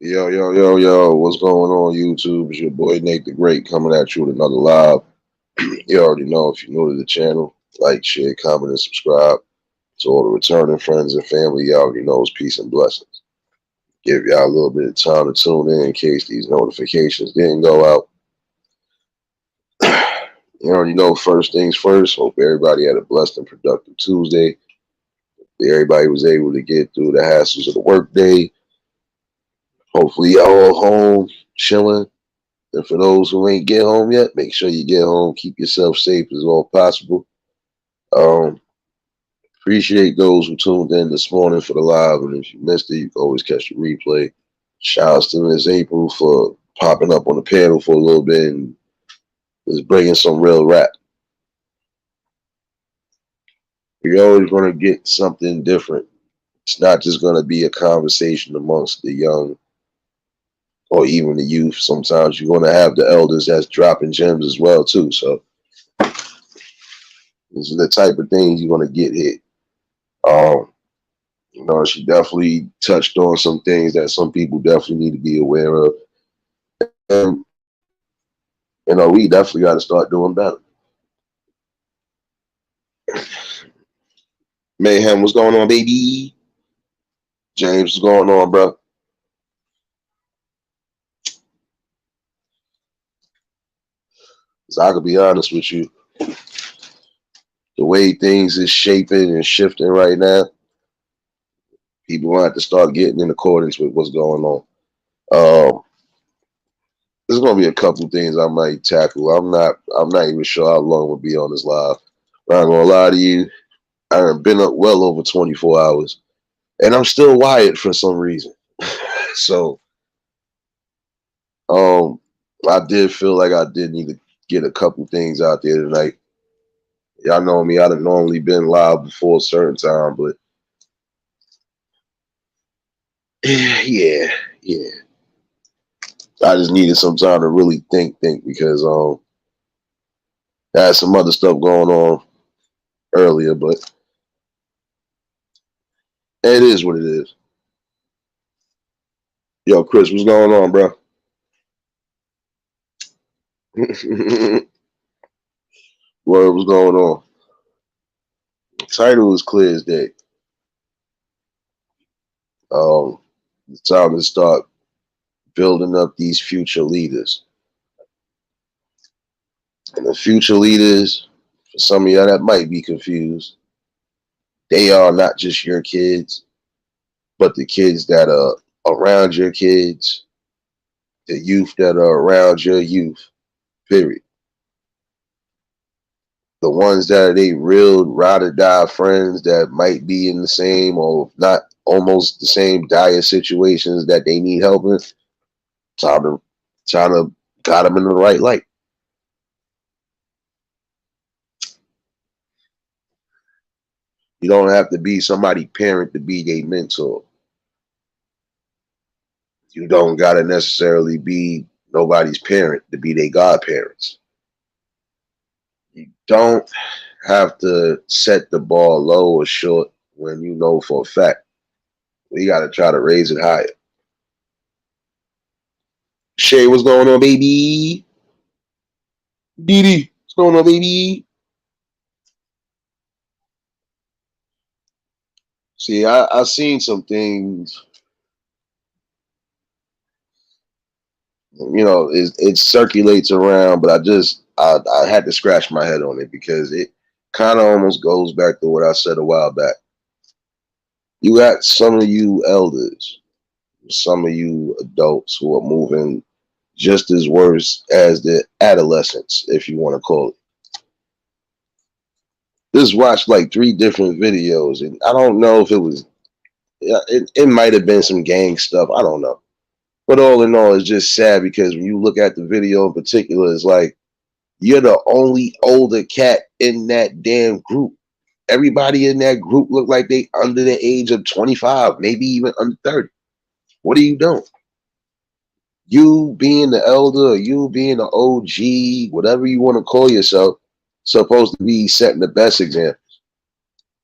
Yo, yo, yo, yo, what's going on YouTube? It's your boy Nate the Great coming at you with another live. You already know if you're new to the channel, like, share, comment, and subscribe. To all the returning friends and family, you already know it's peace and blessings. Give y'all a little bit of time to tune in case these notifications didn't go out. You already know first things first. Hope everybody had a blessed and productive Tuesday. Everybody was able to get through the hassles of the workday. Hopefully y'all all home, chilling. And for those who ain't get home yet, make sure you get home. Keep yourself safe as all possible. Um, Appreciate those who tuned in this morning for the live. And if you missed it, you can always catch the replay. Shouts to Miss April for popping up on the panel for a little bit and just bringing some real rap. You're always going to get something different. It's not just going to be a conversation amongst the young or even the youth. Sometimes you're going to have the elders that's dropping gems as well too. So these are the type of things you're going to get hit. She definitely touched on some things that some people definitely need to be aware of. And, we definitely got to start doing better. Mayhem, what's going on, baby? James, what's going on, bro? So I could be honest with you, the way things is shaping and shifting right now, people want have to start getting in accordance with what's going on. Um, there's gonna be a couple things I might tackle. I'm not even sure how long we'll be on this live. But I'm gonna lie to you, I've been up well over 24 hours, and I'm still wired for some reason. So, I did feel like I did need to get a couple things out there tonight. Y'all know me, I'd have normally been live before a certain time, but yeah, yeah. I just needed some time to really think because I had some other stuff going on earlier, but it is what it is. Yo, Chris, what's going on, bro? Word, what's going on? The title is clear as day. It's time to start building up these future leaders. And the future leaders, for some of y'all that might be confused, they are not just your kids, but the kids that are around your kids, the youth that are around your youth, period. The ones that are they real ride or die friends that might be in the same or not almost the same dire situations that they need help in, trying to got them in the right light. You don't have to be somebody parent to be a mentor. You don't gotta necessarily be nobody's parent to be their godparents. You don't have to set the ball low or short when you know for a fact. We gotta try to raise it higher. Shay, what's going on, baby? Didi, what's going on, baby? See, I seen some things, it circulates around, but I had to scratch my head on it because it kind of almost goes back to what I said a while back. You got some of you elders, some of you adults who are moving just as worse as the adolescents, if you want to call it. Just watched like 3 different videos, and I don't know if it was, it might have been some gang stuff. I don't know. But all in all, it's just sad because when you look at the video in particular, it's like you're the only older cat in that damn group. Everybody in that group look like they under the age of 25, maybe even under 30. What are you doing? You being the elder, or you being the OG, whatever you want to call yourself, supposed to be setting the best example.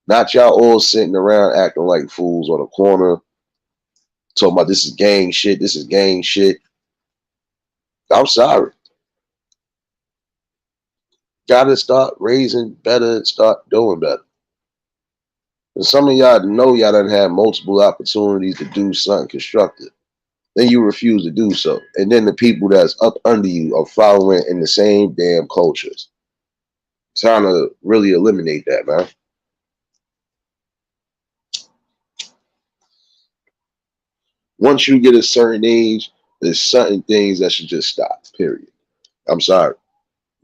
Not y'all all sitting around acting like fools on the corner, Talking about this is gang shit, this is gang shit. I'm sorry. Gotta start raising better and start doing better. And some of y'all know y'all done had multiple opportunities to do something constructive. Then you refuse to do so. And then the people that's up under you are following in the same damn cultures. Trying to really eliminate that, man. Once you get a certain age, there's certain things that should just stop, period. I'm sorry.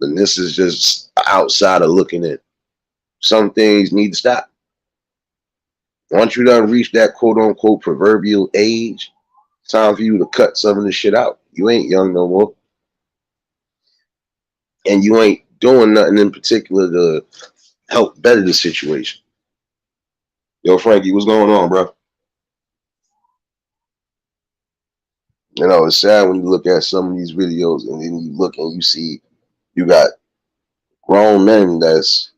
And this is just outside of looking in. Some things need to stop. Once you done reach that quote unquote proverbial age, it's time for you to cut some of this shit out. You ain't young no more. And you ain't doing nothing in particular to help better the situation. Yo, Frankie, what's going on, bro? You know, it's sad when you look at some of these videos and then you look and you see you got grown men that's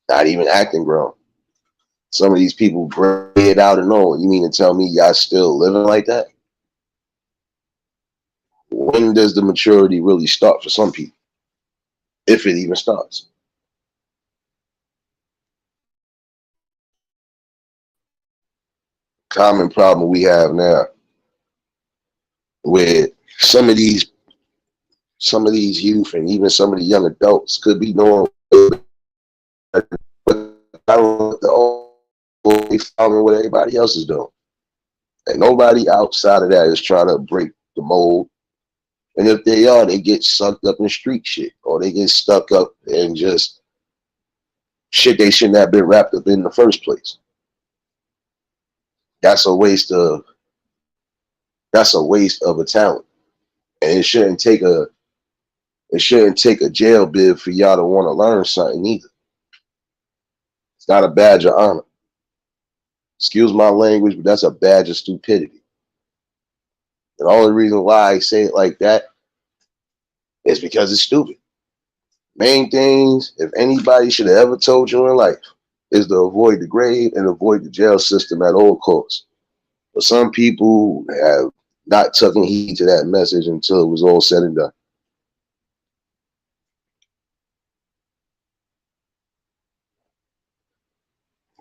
not even acting grown. Some of these people bring it out and all. You mean to tell me y'all still living like that? When does the maturity really start for some people? If it even starts. Common problem we have now with some of these youth and even some of the young adults could be doing they following what everybody else is doing. And nobody outside of that is trying to break the mold. And if they are, they get sucked up in street shit or they get stuck up in just shit they shouldn't have been wrapped up in the first place. That's a waste of a talent. And it shouldn't take a jail bid for y'all to want to learn something either. It's not a badge of honor. Excuse my language, but that's a badge of stupidity. And the only reason why I say it like that is because it's stupid. Main things, if anybody should have ever told you in life, is to avoid the grave and avoid the jail system at all costs. But some people have not taken heed to that message until it was all said and done.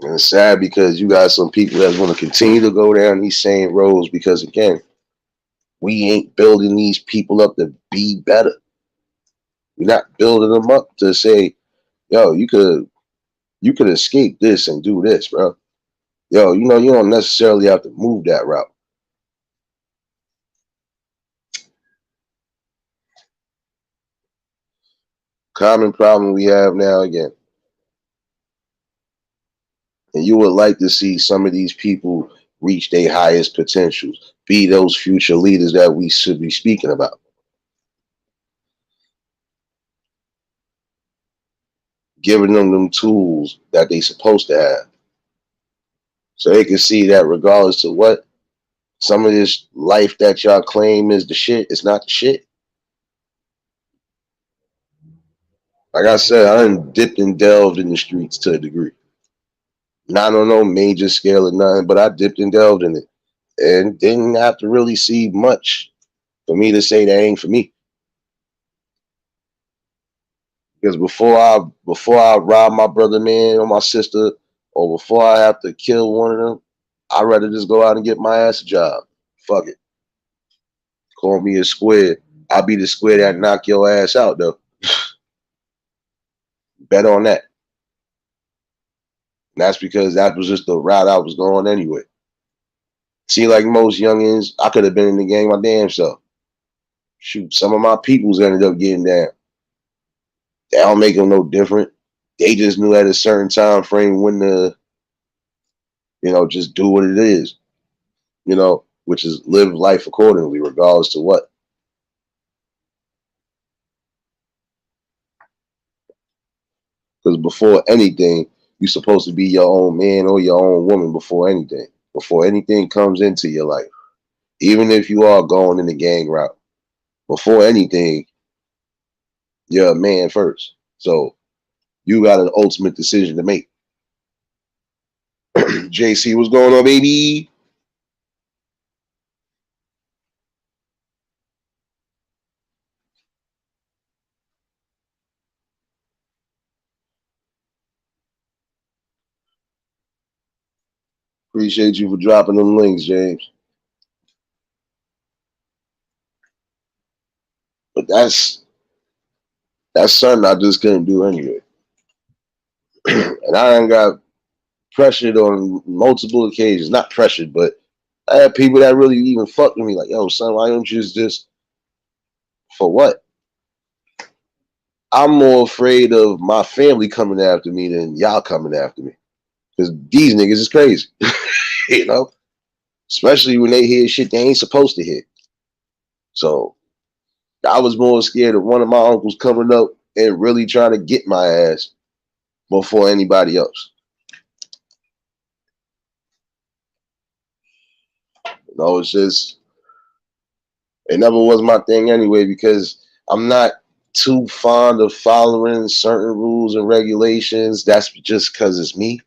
And it's sad because you got some people that want to continue to go down these same roads because, again, we ain't building these people up to be better. We're not building them up to say, yo, you could escape this and do this, bro. Yo, you don't necessarily have to move that route. Common problem we have now again. And you would like to see some of these people reach their highest potentials, be those future leaders that we should be speaking about, giving them tools that they supposed to have. So they can see that regardless of what, some of this life that y'all claim is the shit, it's not the shit. Like I said, I done dipped and delved in the streets to a degree. Not on no major scale or nothing, but I dipped and delved in it. And didn't have to really see much for me to say that ain't for me. Because before I rob my brother man or my sister, or before I have to kill one of them, I'd rather just go out and get my ass a job. Fuck it. Call me a square. I'll be the square that knock your ass out though. Bet on that. And that's because that was just the route I was going anyway. See, like most youngins, I could have been in the game my damn self. Shoot, some of my peoples ended up getting down. That don't make them no different. They just knew at a certain time frame when to, just do what it is, which is live life accordingly, regardless to what. Because before anything, you're supposed to be your own man or your own woman before anything. Before anything comes into your life. Even if you are going in the gang route. Before anything, you're a man first. So you got an ultimate decision to make. JC, what's going on, baby? Appreciate you for dropping them links, James. But that's something I just couldn't do anyway. And I done got pressured on multiple occasions. Not pressured, but I had people that really even fucked with me. Like, yo, son, why don't you just for what? I'm more afraid of my family coming after me than y'all coming after me. Because these niggas is crazy. you know? Especially when they hear shit they ain't supposed to hear. So I was more scared of one of my uncles coming up and really trying to get my ass before anybody else. It's just it never was my thing anyway because I'm not too fond of following certain rules and regulations. That's just because it's me.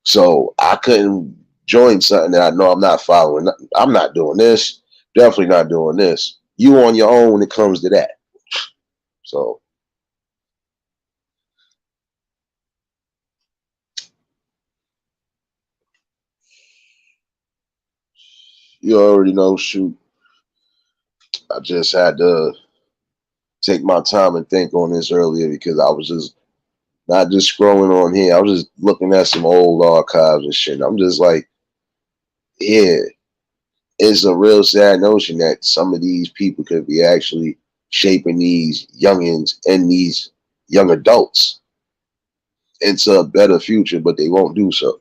So I couldn't join something that I know I'm not following. I'm not doing this. Definitely not doing this. You on your own when it comes to that. So you already know, shoot. I just had to take my time and think on this earlier because I was just not just scrolling on here. I was just looking at some old archives and shit. I'm just like, yeah, it's a real sad notion that some of these people could be actually shaping these youngins and these young adults into a better future, but they won't do so.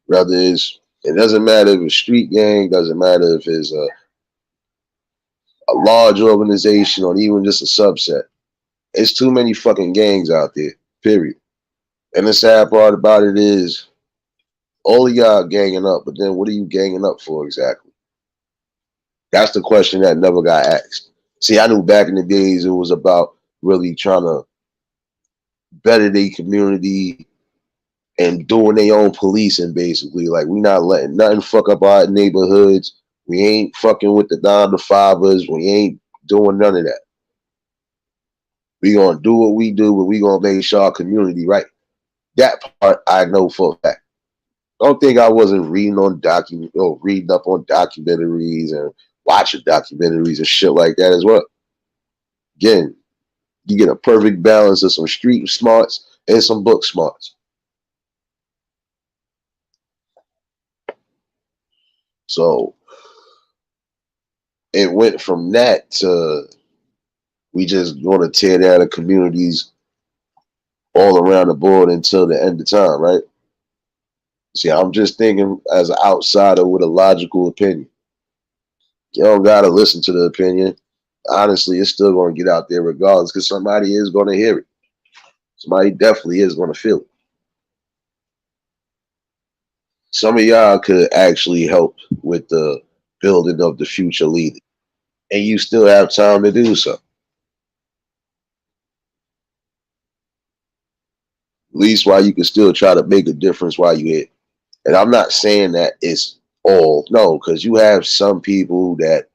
Rather, it doesn't matter if it's street gang, doesn't matter if it's a large organization or even just a subset. It's too many fucking gangs out there, period. And the sad part about it is all of y'all ganging up, but then what are you ganging up for exactly? That's the question that never got asked. See, I knew back in the days it was about really trying to better their community and doing their own policing, basically. Like, we not letting nothing fuck up our neighborhoods. We ain't fucking with the 9 to 5ers. We ain't doing none of that. We gonna do what we do, but we gonna make sure our community right. That part I know for a fact. Don't think I wasn't reading on reading up on documentaries and watching documentaries and shit like that as well. Again, you get a perfect balance of some street smarts and some book smarts. So it went from that to we just want to tear down the communities all around the board until the end of time, right? See, I'm just thinking as an outsider with a logical opinion. You don't gotta listen to the opinion. Honestly, it's still gonna get out there regardless, because somebody is gonna hear it. Somebody definitely is gonna feel it. Some of y'all could actually help with the building of the future leader, and you still have time to do so. At least while you can still try to make a difference while you here. And I'm not saying that it's all no, because you have some people that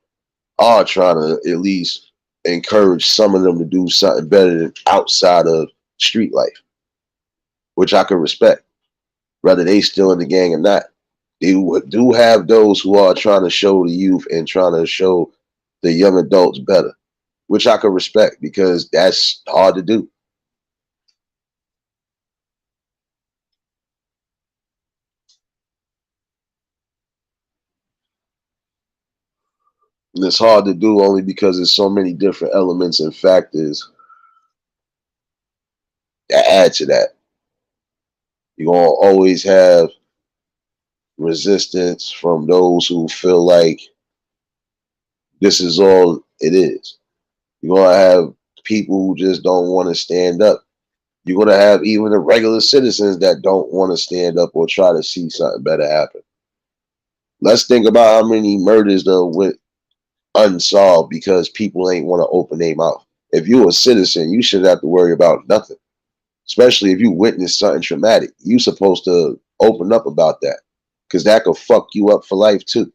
are trying to at least encourage some of them to do something better than outside of street life, which I can respect, whether they still in the gang or not. They do have those who are trying to show the youth and trying to show the young adults better, which I can respect because that's hard to do. And it's hard to do only because there's so many different elements and factors that add to that. You're going to always have resistance from those who feel like this is all it is. You're going to have people who just don't want to stand up. You're going to have even the regular citizens that don't want to stand up or try to see something better happen. Let's think about how many murders though went unsolved because people ain't want to open their mouth. If you're a citizen, you shouldn't have to worry about nothing. especially if you witness something traumatic. You supposed to open up about that because that could fuck you up for life too.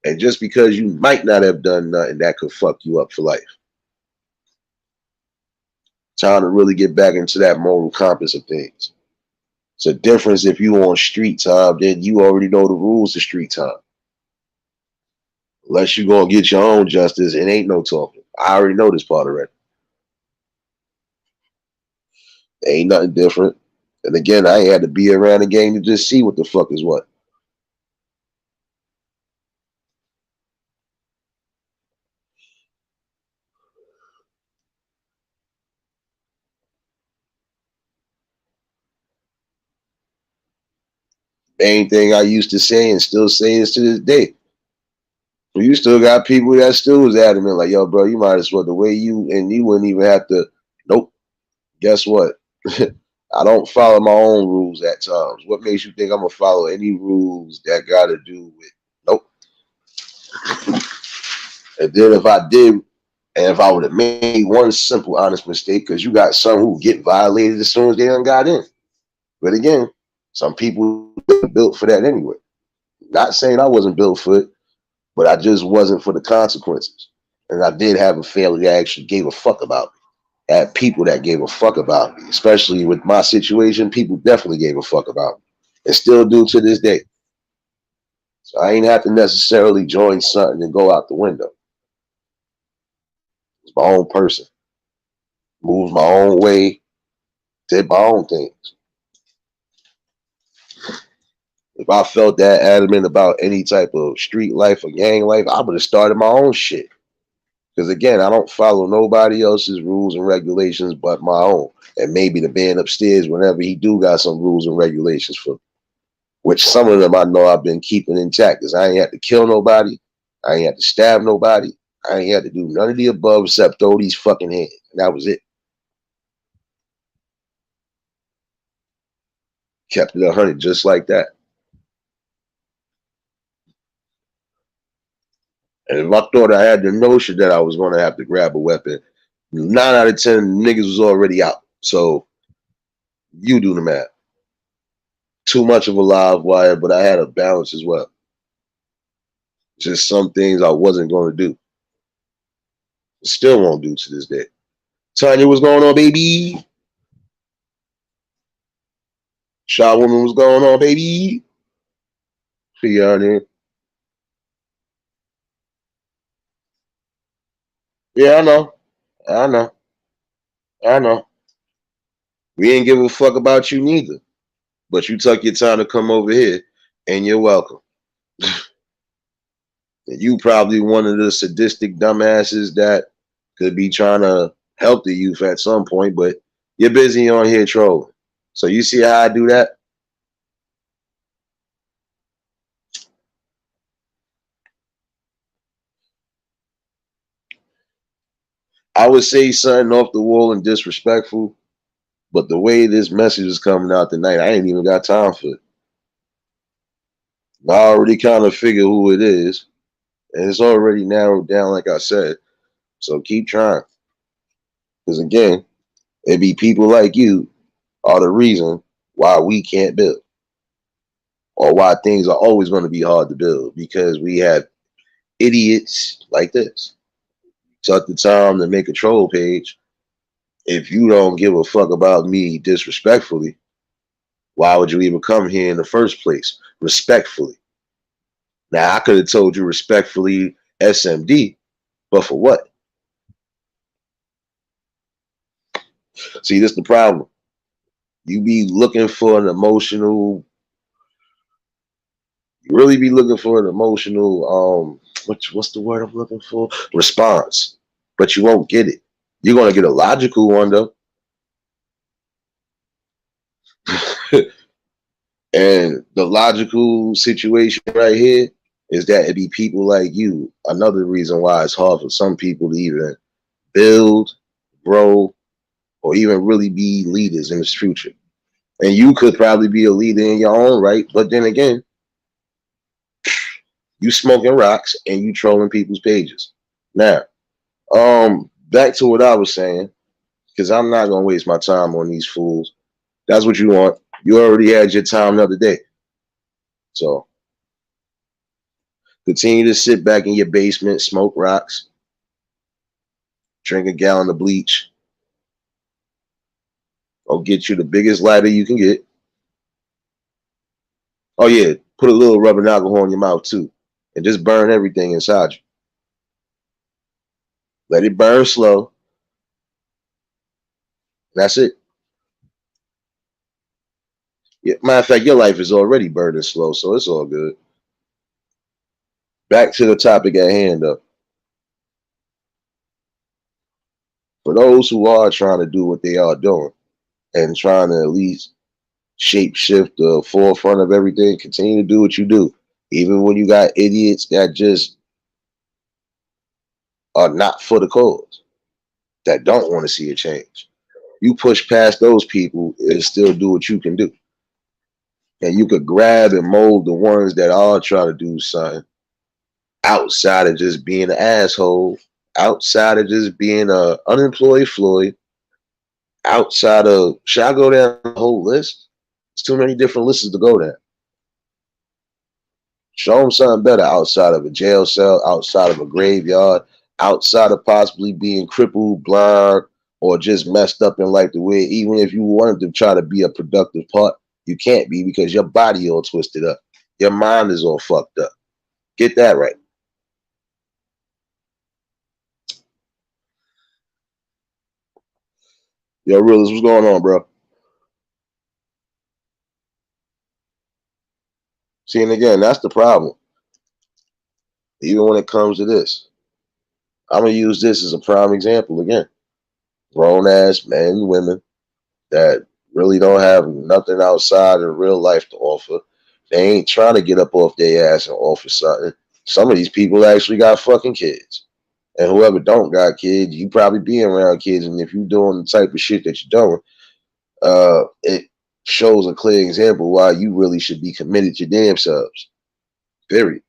And just because you might not have done nothing, that could fuck you up for life. Time to really get back into that moral compass of things. It's a difference if you on street time, then you already know the rules of street time. Unless you gonna get your own justice, it ain't no talking. I already know this part already. Ain't nothing different. And again, I ain't had to be around the game to just see what the fuck is what. Main thing I used to say and still say is to this day. You still got people that still was adamant, like, yo, bro, you might as well the way you wouldn't even have to. Nope. Guess what? I don't follow my own rules at times. What makes you think I'm gonna follow any rules that got to do with? Nope. And then if I did, and if I would have made one simple honest mistake, because you got some who get violated as soon as they done got in. But again, some people are built for that anyway. Not saying I wasn't built for it, but I just wasn't for the consequences. And I did have a family that actually gave a fuck about me. I had people that gave a fuck about me, especially with my situation. People definitely gave a fuck about me and still do to this day. So I ain't have to necessarily join something and go out the window. It's my own person. Moved my own way, did my own things. If I felt that adamant about any type of street life or gang life, I would have started my own shit. Because again, I don't follow nobody else's rules and regulations but my own. And maybe the man upstairs, whenever he do got some rules and regulations for me, which some of them I know I've been keeping intact. Because I ain't had to kill nobody, I ain't had to stab nobody, I ain't had to do none of the above except throw these fucking hands. And that was it. Kept it 100 just like that. And if I thought I had the notion that I was going to have to grab a weapon, 9 out of 10 niggas was already out. So you do the math. Too much of a live wire, but I had a balance as well. Just some things I wasn't going to do. Still won't do to this day. Tanya, what's going on, baby? Shaw woman, what's going on, baby? See y'all there. Yeah, I know. I know. I know. We ain't give a fuck about you neither. But you took your time to come over here, and you're welcome. And you probably one of the sadistic dumbasses that could be trying to help the youth at some point, but you're busy on here trolling. So you see how I do that? I would say something off the wall and disrespectful, but the way this message is coming out tonight, I ain't even got time for it. I already kind of figure who it is, and it's already narrowed down, like I said. So keep trying. Because again, it be people like you are the reason why we can't build, or why things are always going to be hard to build, because we have idiots like this. Took the time to make a troll page. If you don't give a fuck about me disrespectfully, why would you even come here in the first place? Respectfully. Now I could have told you respectfully SMD, but for what? See, this is the problem. You be looking for an emotional, you really be looking for an emotional what's the word I'm looking for? Response. But you won't get it. You're gonna get a logical one though. And the logical situation right here is that it be people like you. Another reason why it's hard for some people to even build, grow, or even really be leaders in this future. And you could probably be a leader in your own right, but then again, you smoking rocks and you trolling people's pages. Now, back to what I was saying. because I'm not gonna waste my time on these fools. That's what you want. You already had your time the other day. So continue to sit back in your basement, smoke rocks, drink a gallon of bleach, or get you the biggest lighter you can get. Oh yeah, put a little rubbing alcohol in your mouth too, and just burn everything inside you. Let it burn slow. That's it. Yeah, matter of fact, your life is already burning slow, so it's all good. Back to the topic at hand, though. For those who are trying to do what they are doing and trying to at least shape shift the forefront of everything, continue to do what you do. Even when you got idiots that just are not for the cause, that don't want to see a change. You push past those people and still do what you can do. And you could grab and mold the ones that are trying to do something outside of just being an asshole, outside of just being a unemployed Floyd, outside of should I go down the whole list? It's too many different lists to go down. Show them something better outside of a jail cell, outside of a graveyard, outside of possibly being crippled, blind, or just messed up in life the way. Even if you wanted to try to be a productive part, you can't be because your body all twisted up. Your mind is all fucked up. Get that right. Yo, Realist, what's going on, bro? See, and again, that's the problem. Even when it comes to this, I'm gonna use this as a prime example again. Grown ass men and women that really don't have nothing outside of real life to offer. They ain't trying to get up off their ass and offer something. Some of these people actually got fucking kids. And whoever don't got kids, you probably being around kids. And if you doing the type of shit that you're doing, it shows a clear example why you really should be committed to damn selves. Period.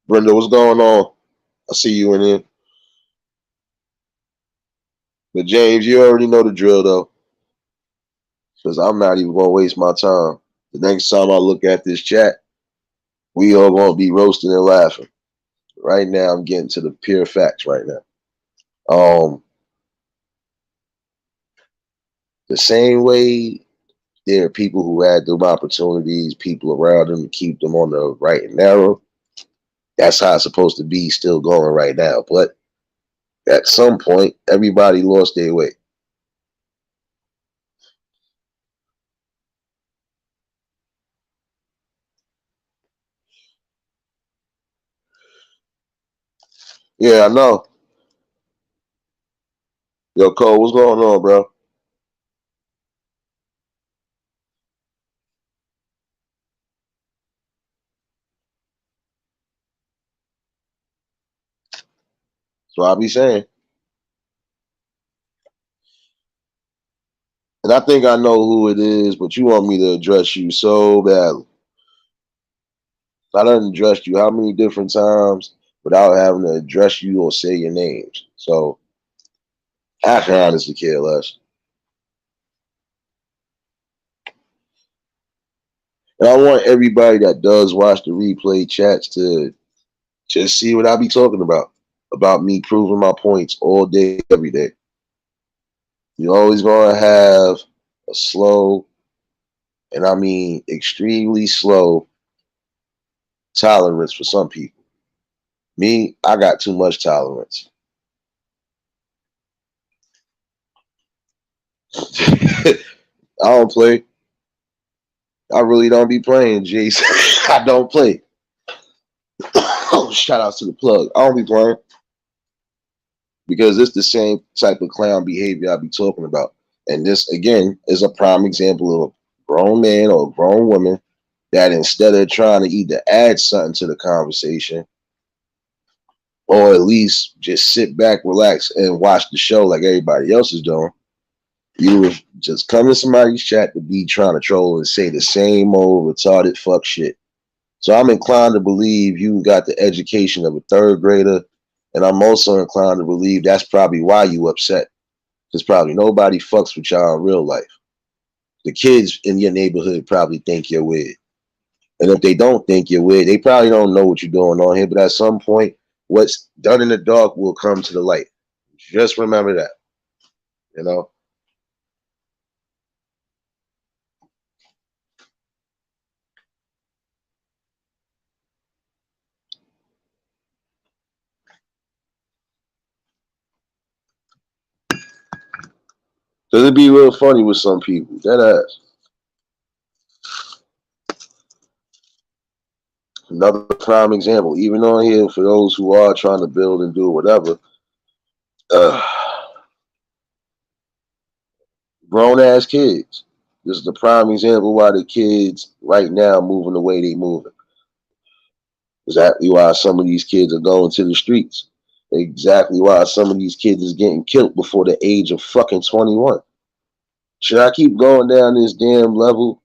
Brenda, what's going on? I see you in here. But James, you already know the drill though. Because I'm not even gonna waste my time. The next time I look at this chat, we all gonna be roasting and laughing. Right now, I'm getting to the pure facts right now. The same way there are people who had them opportunities, people around them to keep them on the right and narrow. That's how it's supposed to be still going right now. But at some point, everybody lost their way. Yeah, I know. Yo, Cole, what's going on, bro? So I be saying. And I think I know who it is, but you want me to address you so badly. I done addressed you how many different times without having to address you or say your names. So I can honestly care less. And I want everybody that does watch the replay chats to just see what I be talking about me proving my points all day, every day. You're always going to have a slow, and I mean extremely slow, tolerance for some people. Me, I got too much tolerance. I don't play. I really don't be playing, Jason. I don't play. Oh, shout out to the plug. I don't be playing because it's the same type of clown behavior I be talking about. And this, again, is a prime example of a grown man or a grown woman that instead of trying to either add something to the conversation or at least just sit back, relax, and watch the show like everybody else is doing, you would just come to somebody's chat to be trying to troll and say the same old retarded fuck shit. So I'm inclined to believe you got the education of a third grader And I'm also inclined to believe that's probably why you upset. Because probably nobody fucks with y'all in real life. The kids in your neighborhood probably think you're weird. And if they don't think you're weird, they probably don't know what you're doing on here. But at some point, what's done in the dark will come to the light. Just remember that, you know? Because it'd be real funny with some people. That ass. Another prime example, even on here, for those who are trying to build and do whatever, uh, grown ass kids. This is the prime example why the kids right now moving the way they moving. Exactly why some of these kids are going to the streets. Exactly why some of these kids is getting killed before the age of fucking 21. Should I keep going down this damn level?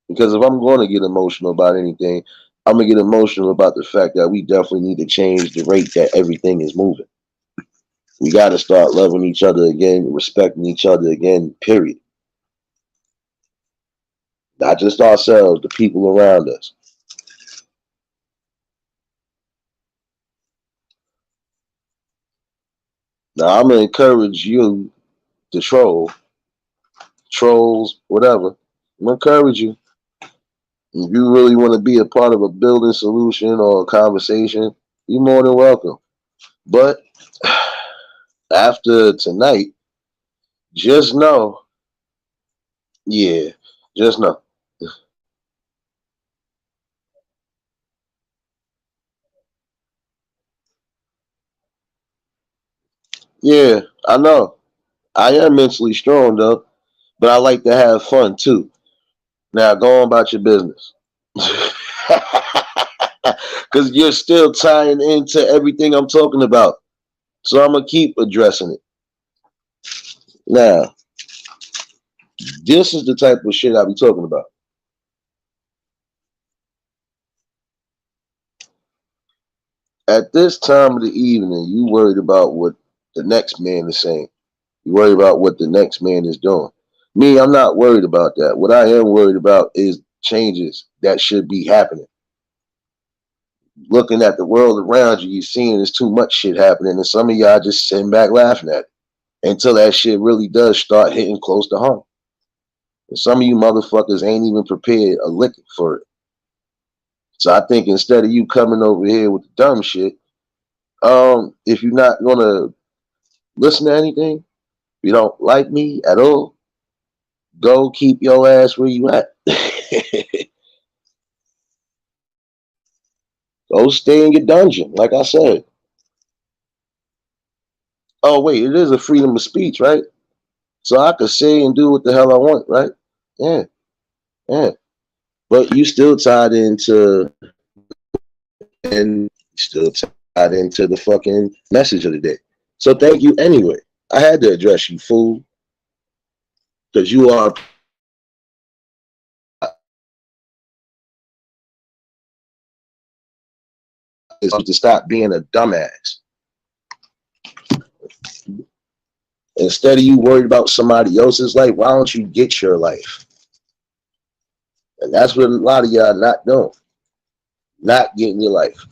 Because if I'm going to get emotional about anything, I'm going to get emotional about the fact that we definitely need to change the rate that everything is moving. We got to start loving each other again, respecting each other again, period. Not just ourselves, the people around us. Now, I'm going to encourage you to trolls, whatever. I'm going to encourage you. If you really want to be a part of a building solution or a conversation, you're more than welcome. But after tonight, just know, yeah, just know. Yeah, I know. I am mentally strong though, but I like to have fun too. Now go on about your business. Because you're still tying into everything I'm talking about. So I'm going to keep addressing it. Now, this is the type of shit I be talking about. At this time of the evening, you worried about what the next man is saying. You worry about what the next man is doing. Me, I'm not worried about that. What I am worried about is changes that should be happening. Looking at the world around you, you're seeing there's too much shit happening, and some of y'all just sitting back laughing at it until that shit really does start hitting close to home. And some of you motherfuckers ain't even prepared a lick for it. So I think instead of you coming over here with the dumb shit, if you're not gonna listen to anything, if you don't like me at all, go keep your ass where you at. Go stay in your dungeon, like I said. Oh wait, it is a freedom of speech, right? So I could say and do what the hell I want, right? Yeah, yeah. But you still tied into and still tied into the fucking message of the day. So thank you anyway. I had to address you, fool, because you are to stop being a dumbass. Instead of you worried about somebody else's life, why don't you get your life? And that's what a lot of y'all not doing. Not getting your life.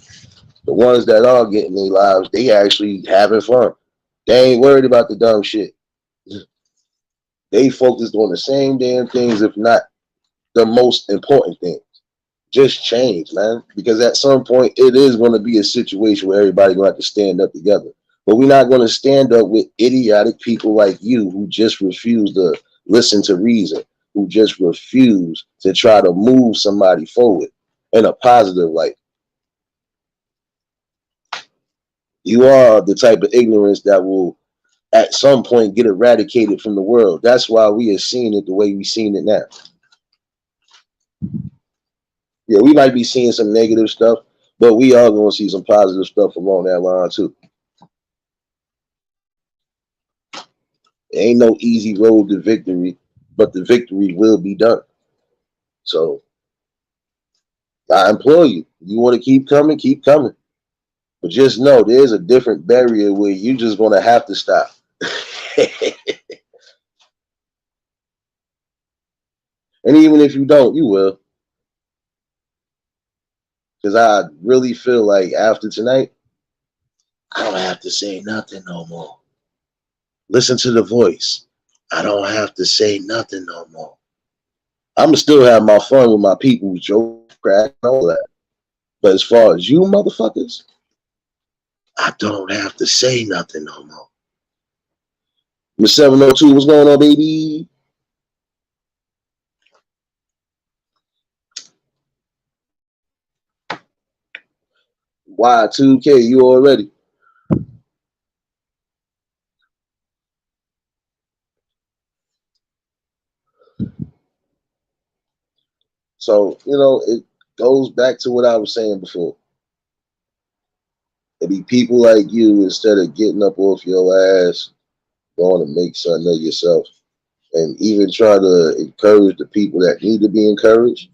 The ones that are getting their lives, they actually having fun. They ain't worried about the dumb shit. They focused on the same damn things, if not the most important things. Just change, man. Because at some point, it is going to be a situation where everybody going to have to stand up together. But we're not going to stand up with idiotic people like you who just refuse to listen to reason, who just refuse to try to move somebody forward in a positive light. You are the type of ignorance that will at some point get eradicated from the world. That's why we are seeing it the way we're seeing it now. Yeah, we might be seeing some negative stuff, but we are going to see some positive stuff along that line too. There ain't no easy road to victory, but the victory will be done. So I implore you, you want to keep coming, keep coming. But just know there's a different barrier where you're just gonna have to stop. And even if you don't, you will. Because I really feel like after tonight, I don't have to say nothing no more. Listen to the voice. I don't have to say nothing no more. I'm gonna still have my fun with my people, joke, crack, and all that. But as far as you motherfuckers, I don't have to say nothing no more. Miss 702, what's going on, baby? Y2K, you already. So, it goes back to what I was saying before. It be people like you, instead of getting up off your ass, going to make something of yourself, and even try to encourage the people that need to be encouraged.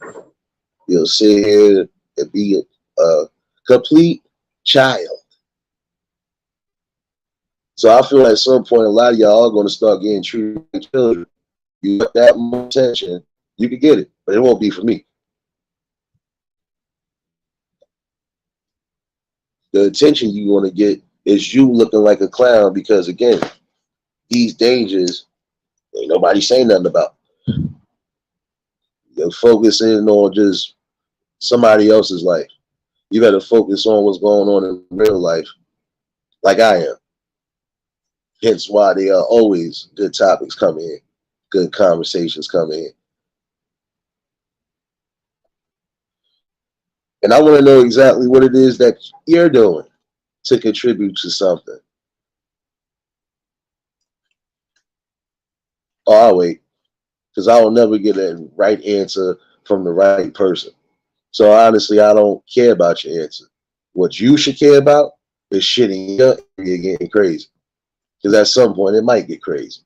You'll sit here and be a complete child. So I feel at some point a lot of y'all are going to start getting treated like children. You got that much attention, you can get it, but it won't be for me. The attention you want to get is you looking like a clown because, again, these dangers ain't nobody saying nothing about. You're focusing on just somebody else's life. You got to focus on what's going on in real life, like I am. Hence why there are always good topics coming in, good conversations coming in. And I want to know exactly what it is that you're doing to contribute to something. Oh, I'll wait, because I will never get a right answer from the right person. So honestly, I don't care about your answer. What you should care about is shit in your area getting crazy. Because at some point it might get crazy.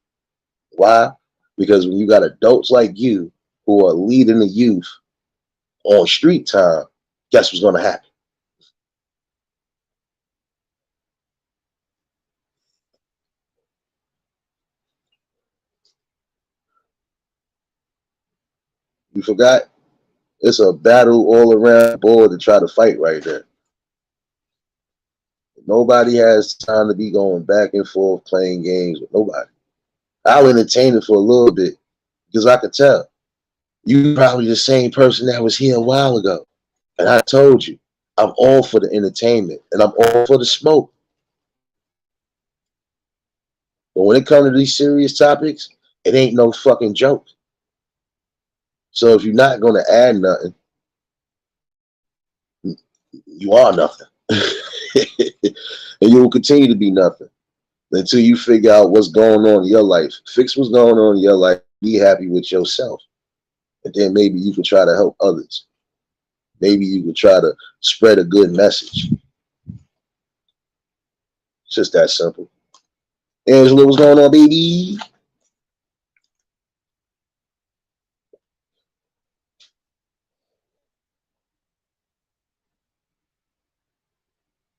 Why? Because when you got adults like you who are leading the youth on street time, guess what's going to happen? You forgot? It's a battle all around the board to try to fight right there. Nobody has time to be going back and forth playing games with nobody. I'll entertain it for a little bit because I could tell you probably the same person that was here a while ago. And I told you, I'm all for the entertainment and I'm all for the smoke. But when it comes to these serious topics, it ain't no fucking joke. So if you're not going to add nothing, you are nothing. And you will continue to be nothing until you figure out what's going on in your life. Fix what's going on in your life. Be happy with yourself. And then maybe you can try to help others. Maybe you can try to spread a good message. It's just that simple. Angela, what's going on, baby?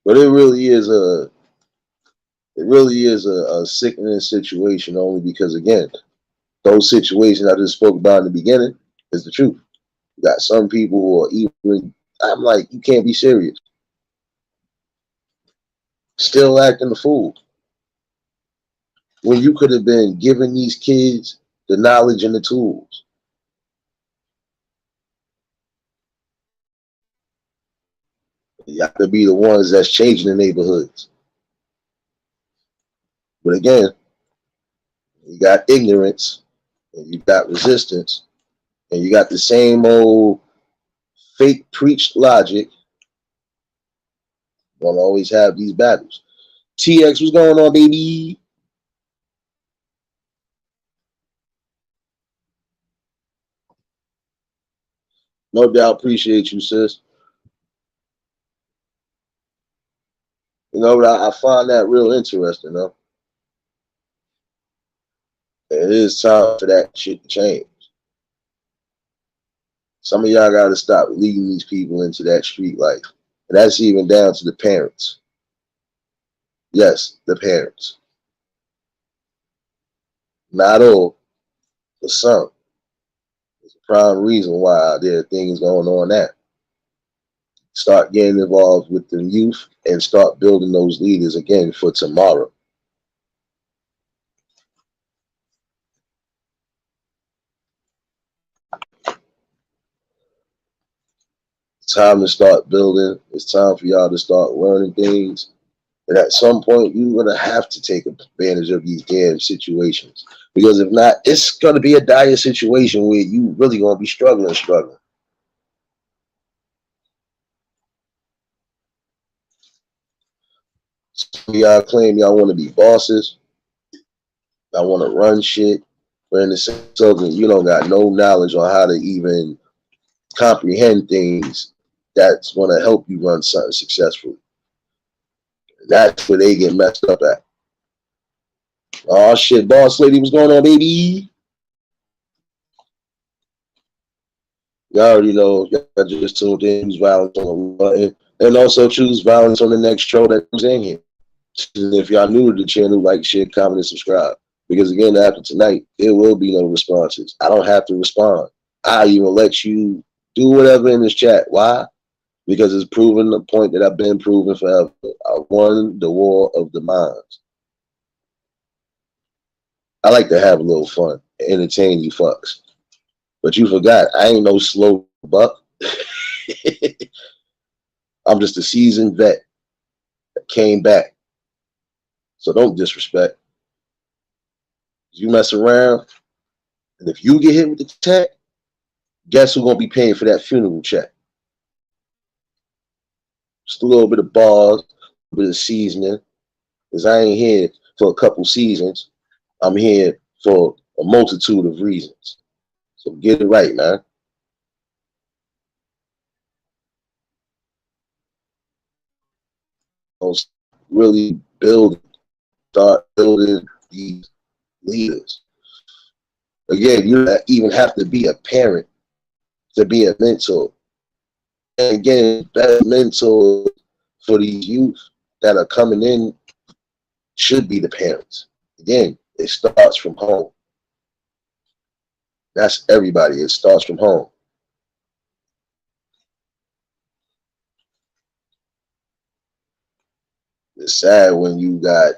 But it really is a sickening situation only because, again, those situations I just spoke about in the beginning is the truth. You got some people who are even, I'm like, you can't be serious. Still acting the fool. When you could have been giving these kids the knowledge and the tools. You have to be the ones that's changing the neighborhoods. But again, you got ignorance and you got resistance and you got the same old fake preached logic. Gonna always have these battles. TX, what's going on, baby? No doubt, appreciate you, sis. But I find that real interesting, though. It is time for that shit to change. Some of y'all got to stop leading these people into that street life. And that's even down to the parents. Yes, the parents. Not all, but some. It's a prime reason why there are things going on there. Start getting involved with the youth and start building those leaders again for tomorrow. It's time to start building. It's time for y'all to start learning things. And at some point, you're gonna have to take advantage of these damn situations. Because if not, it's gonna be a dire situation where you really gonna be struggling. Some of y'all claim y'all want to be bosses. Y'all want to run shit. But in the sense of it, you don't got no knowledge on how to even comprehend things that's gonna help you run something successfully. That's where they get messed up at. Oh shit, boss lady, what's going on, baby? You already know, y'all just tuned in, choose violence on the button. And also choose violence on the next show that comes in here. And if y'all new to the channel, like, share, comment, and subscribe. Because again, after tonight, there will be no responses. I don't have to respond. I even let you do whatever in this chat. Why? Because it's proven the point that I've been proving forever. I won the war of the minds. I like to have a little fun, entertain you fucks. But you forgot, I ain't no slow buck. I'm just a seasoned vet that came back. So don't disrespect. You mess around, and if you get hit with the check, guess who's gonna be paying for that funeral check? Just a little bit of bars, a bit of seasoning. Because I ain't here for a couple seasons. I'm here for a multitude of reasons. So get it right, man. Really start building these leaders. Again, you don't even have to be a parent to be a mentor. And again, that mentor for these youth that are coming in should be the parents. Again, it starts from home. That's everybody. It starts from home. It's sad when you got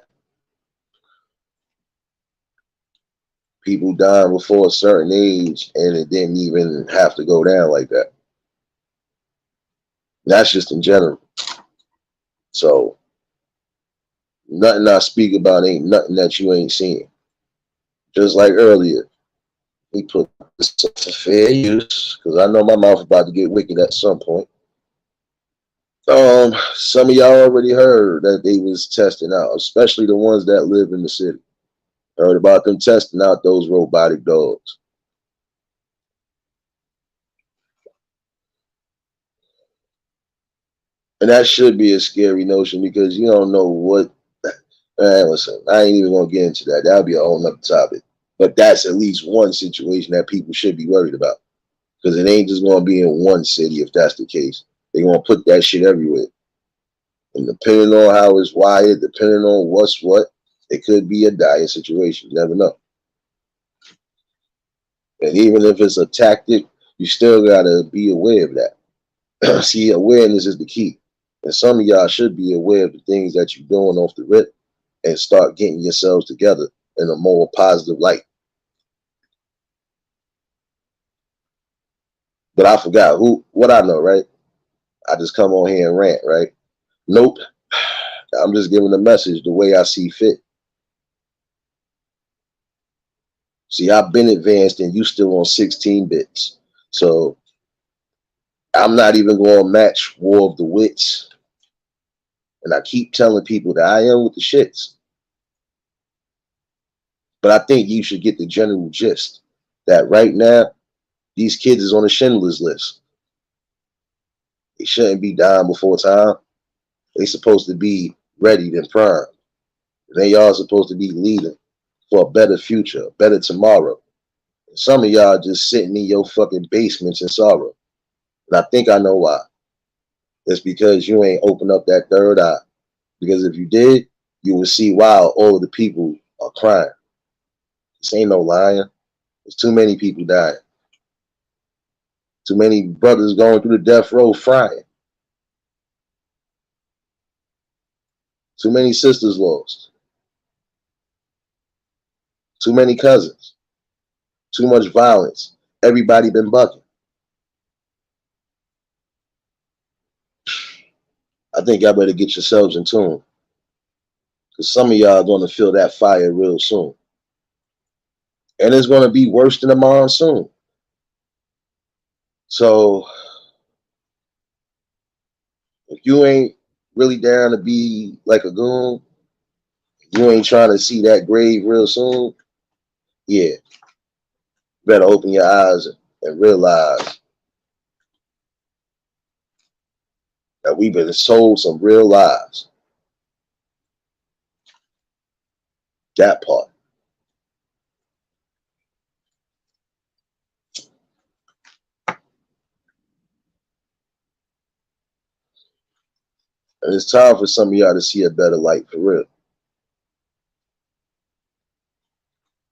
people dying before a certain age and it didn't even have to go down like that. That's just in general. So nothing I speak about ain't nothing that you ain't seen. Just like earlier, he put this to fair use because I know my mouth about to get wicked at some point. Some of y'all already heard that they was testing out, especially the ones that live in the city. Heard about them testing out those robotic dogs. And that should be a scary notion because you don't know what. Listen, I ain't even gonna get into that. That'll be a whole nother topic. But that's at least one situation that people should be worried about because it ain't just gonna be in one city if that's the case. They're gonna put that shit everywhere. And depending on how it's wired, depending on what's what, it could be a dire situation. You never know. And even if it's a tactic, you still gotta be aware of that. See, awareness is the key. And some of y'all should be aware of the things that you're doing off the rip and start getting yourselves together in a more positive light. But I forgot what I know, right? I just come on here and rant, right? Nope. I'm just giving a message the way I see fit. See, I've been advanced and you still on 16 bits. So I'm not even going to match War of the Wits. And I keep telling people that I am with the shits. But I think you should get the general gist that right now, these kids is on the Schindler's List. They shouldn't be dying before time. They supposed to be ready and primed. They all supposed to be leading for a better future, a better tomorrow. Some of y'all just sitting in your fucking basements in sorrow. And I think I know why. It's because you ain't opened up that third eye. Because if you did, you will see why all of the people are crying. This ain't no lying. There's too many people dying. Too many brothers going through the death row frying. Too many sisters lost. Too many cousins. Too much violence. Everybody been bucking. I think y'all better get yourselves in tune. Because some of y'all going to feel that fire real soon. And it's going to be worse than a monsoon. So if you ain't really down to be like a goon, you ain't trying to see that grave real soon, yeah, better open your eyes and realize that we've been sold some real lies. That part. And it's time for some of y'all to see a better light for real.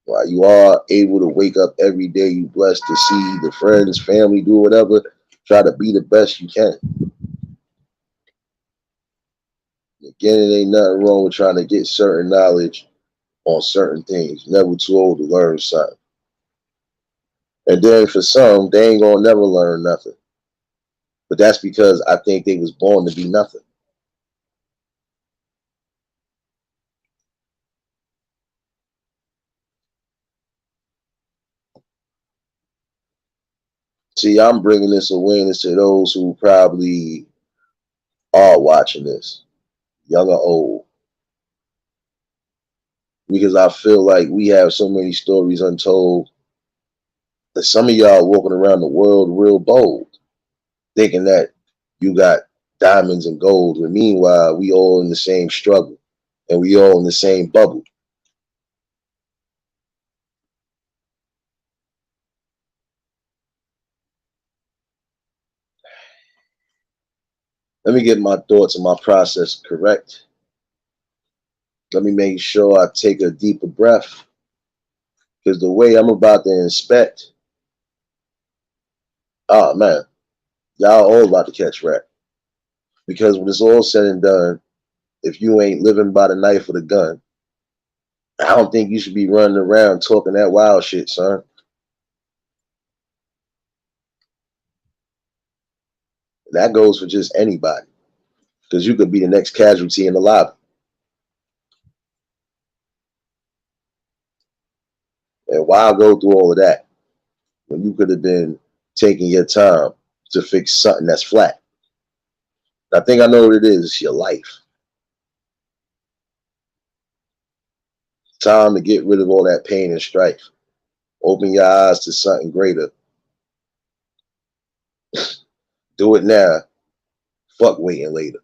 While you are able to wake up every day, you blessed to see the friends, family, do whatever, try to be the best you can. Again, it ain't nothing wrong with trying to get certain knowledge on certain things. Never too old to learn something. And then for some, they ain't gonna never learn nothing. But that's because I think they was born to be nothing. See, I'm bringing this awareness to those who probably are watching this, young or old, because I feel like we have so many stories untold that some of y'all walking around the world real bold, thinking that you got diamonds and gold, when meanwhile we all in the same struggle and we all in the same bubble. Let me get my thoughts and my process correct. Let me make sure I take a deeper breath, because the way I'm about to inspect, oh man, y'all all about to catch wreck. Because when it's all said and done, if you ain't living by the knife or the gun, I don't think you should be running around talking that wild shit, son. That goes for just anybody, because you could be the next casualty in the lobby. And why go through all of that when you could have been taking your time to fix something that's flat? I think I know what it is. It's your life. Time to get rid of all that pain and strife. Open your eyes to something greater. Do it now. Fuck waiting later.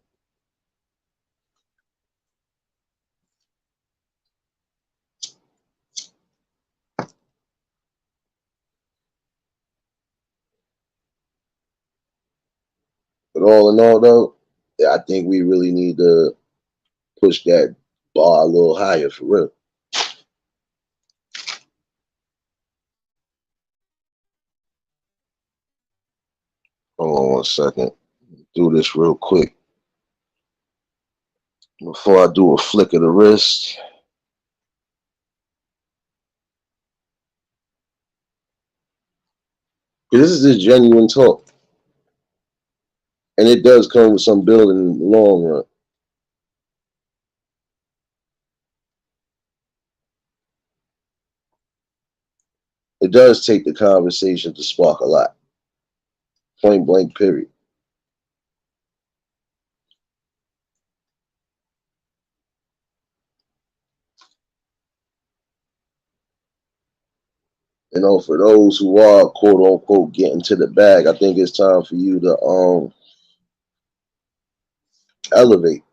But all in all, though, I think we really need to push that bar a little higher for real. Hold on 1 second. Do this real quick before I do a flick of the wrist. This is just genuine talk, and it does come with some building in the long run. It does take the conversation to spark a lot. Point blank, period. You know, for those who are quote unquote getting to the bag, I think it's time for you to elevate.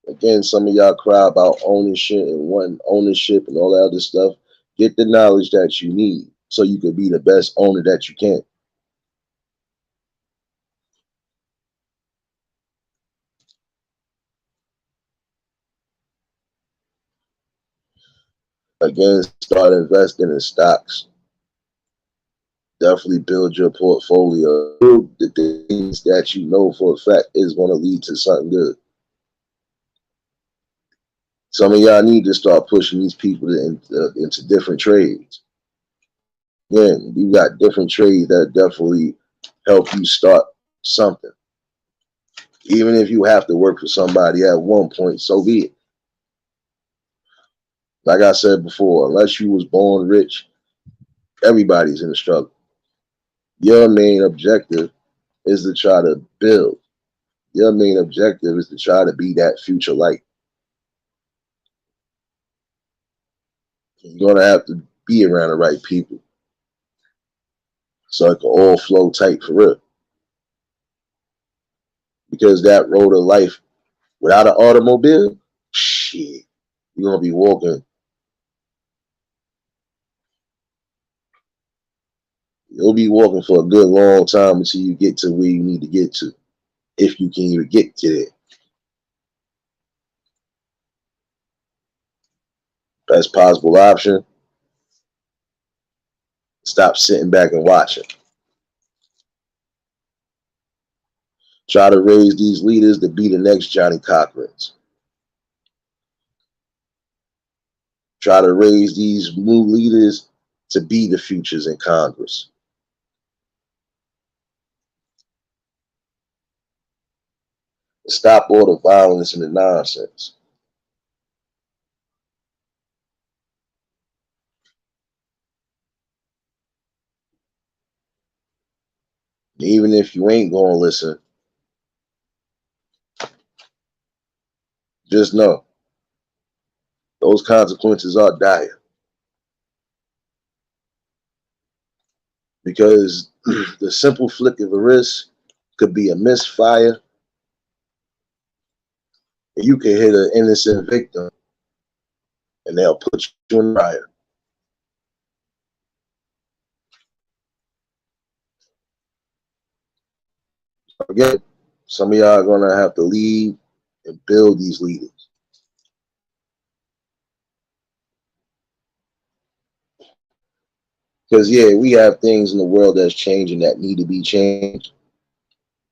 Again, some of y'all cry about ownership and wanting ownership and all that other stuff. Get the knowledge that you need so you can be the best owner that you can. Again, start investing in stocks. Definitely build your portfolio. Build the things that you know for a fact is going to lead to something good. Some of y'all need to start pushing these people into different trades. Again, you got different trades that definitely help you start something. Even if you have to work for somebody at one point, so be it. Like I said before, unless you was born rich, everybody's in a struggle. Your main objective is to try to build. Your main objective is to try to be that future light. You're gonna have to be around the right people so it can all flow tight for real. Because that road of life without an automobile, shit, you're gonna be walking. You'll be walking for a good long time until you get to where you need to get to, if you can even get to there. Best possible option. Stop sitting back and watching. Try to raise these leaders to be the next Johnny Cochrans. Try to raise these new leaders to be the futures in Congress. Stop all the violence and the nonsense. Even if you ain't going to listen, just know those consequences are dire. Because the simple flick of a wrist could be a misfire, and you can hit an innocent victim, and they'll put you in the riot. Again, some of y'all are gonna have to lead and build these leaders. Because yeah, we have things in the world that's changing that need to be changed.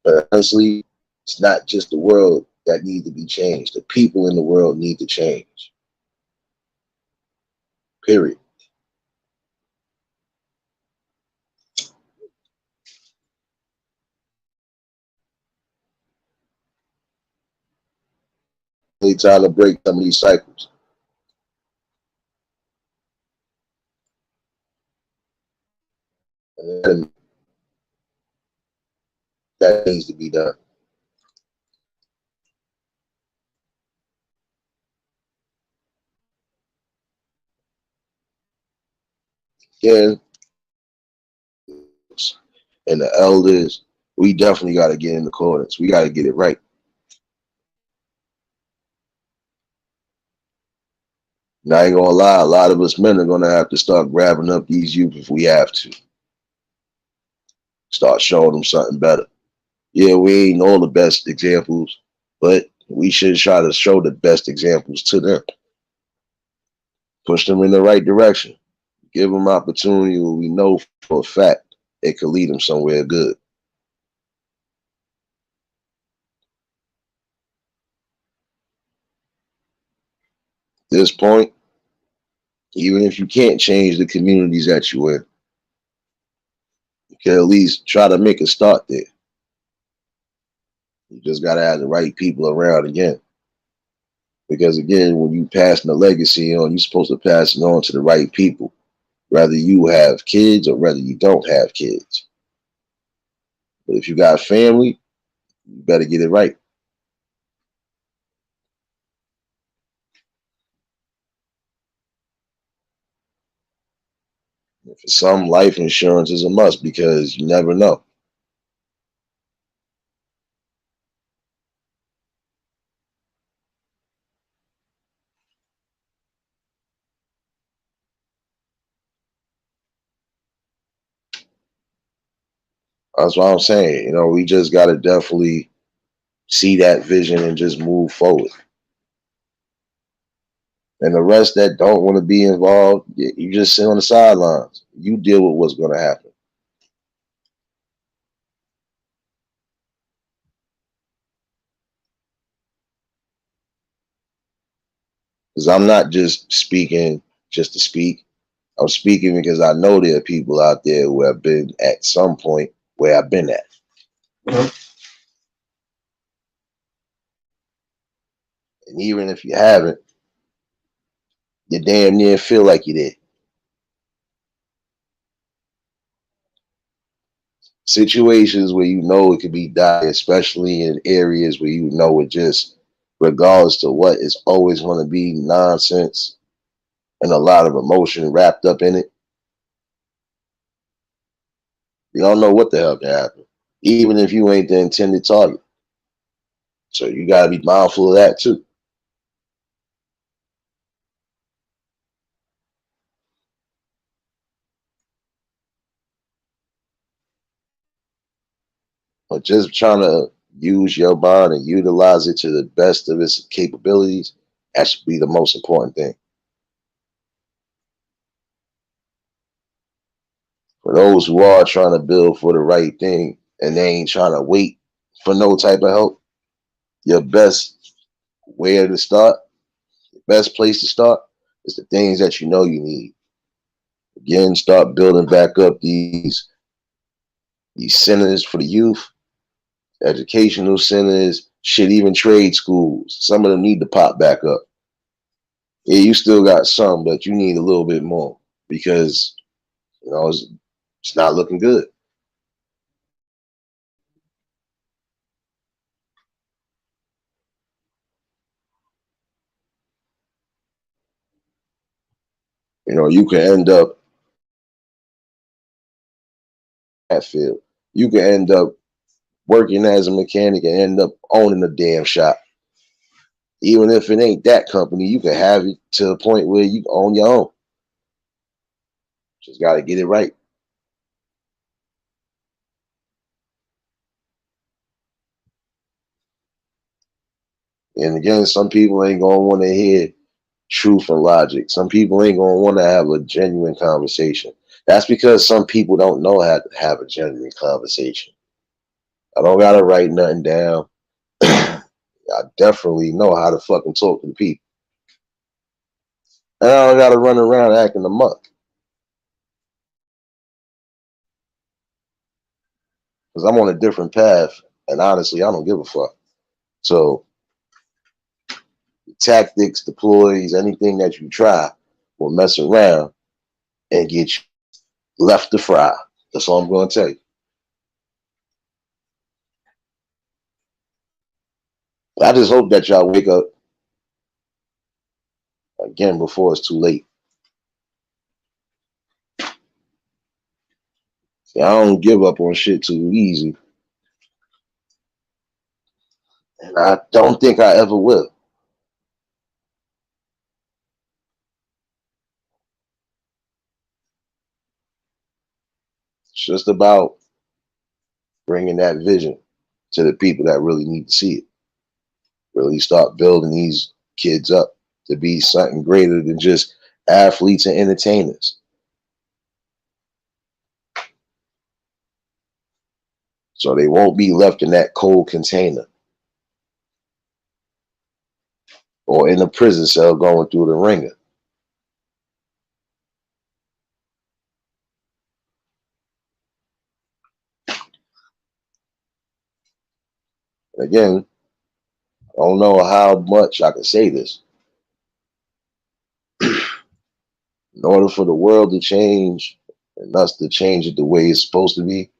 But honestly, it's not just the world that need to be changed. The people in the world need to change. Period. It's time to break some of these cycles. And that needs to be done. Again, and the elders, we definitely got to get in accordance. We got to get it right. And I ain't gonna lie, a lot of us men are gonna have to start grabbing up these youth if we have to. Start showing them something better. Yeah, we ain't all the best examples, but we should try to show the best examples to them. Push them in the right direction. Give them opportunity where we know for a fact it could lead them somewhere good. At this point, even if you can't change the communities that you're in, you can at least try to make a start there. You just gotta have the right people around again. Because again, when you passing the legacy on, you're supposed to pass it on to the right people, whether you have kids or whether you don't have kids. But if you got family, you better get it right. For some, life insurance is a must because you never know. That's what I'm saying. You know, we just got to definitely see that vision and just move forward. And the rest that don't want to be involved, you just sit on the sidelines. You deal with what's going to happen. Because I'm not just speaking just to speak. I'm speaking because I know there are people out there who have been at some point where I've been at. And even if you haven't, you damn near feel like you did. Situations where you know it could be dire, especially in areas where you know it just, regardless to what, it's always going to be nonsense and a lot of emotion wrapped up in it. You don't know what the hell can happen, even if you ain't the intended target. So you got to be mindful of that too. But just trying to use your mind and utilize it to the best of its capabilities, that should be the most important thing. For those who are trying to build for the right thing and they ain't trying to wait for no type of help, your best way to start, the best place to start is the things that you know you need. Again, start building back up these centers for the youth, educational centers, shit, even trade schools. Some of them need to pop back up. Yeah, you still got some, but you need a little bit more because it's not looking good. You can end up at field. You can end up working as a mechanic and end up owning a damn shop. Even if it ain't that company, you can have it to a point where you own your own. Just got to get it right. And again, some people ain't gonna want to hear truth and logic. Some people ain't gonna want to have a genuine conversation. That's because some people don't know how to have a genuine conversation. I don't gotta write nothing down. I definitely know how to fucking talk to the people. And I don't gotta run around acting a muck. Because I'm on a different path. And honestly, I don't give a fuck. So tactics, deploys, anything that you try will mess around and get you left to fry. That's all I'm gonna tell you. I just hope that y'all wake up again before it's too late. See, I don't give up on shit too easy. And I don't think I ever will. It's just about bringing that vision to the people that really need to see it. Really start building these kids up to be something greater than just athletes and entertainers. So they won't be left in that cold container or in a prison cell going through the ringer. Again, I don't know how much I can say this. In order for the world to change and us to change it the way it's supposed to be,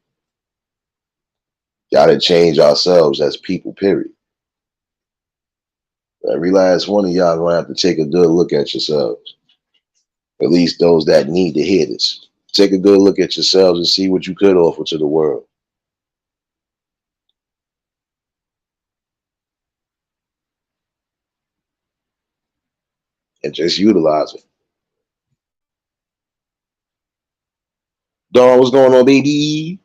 gotta change ourselves as people, period. Every last one of y'all gonna have to take a good look at yourselves. At least those that need to hear this. Take a good look at yourselves and see what you could offer to the world. And just utilize it. Dawn, what's going on, baby?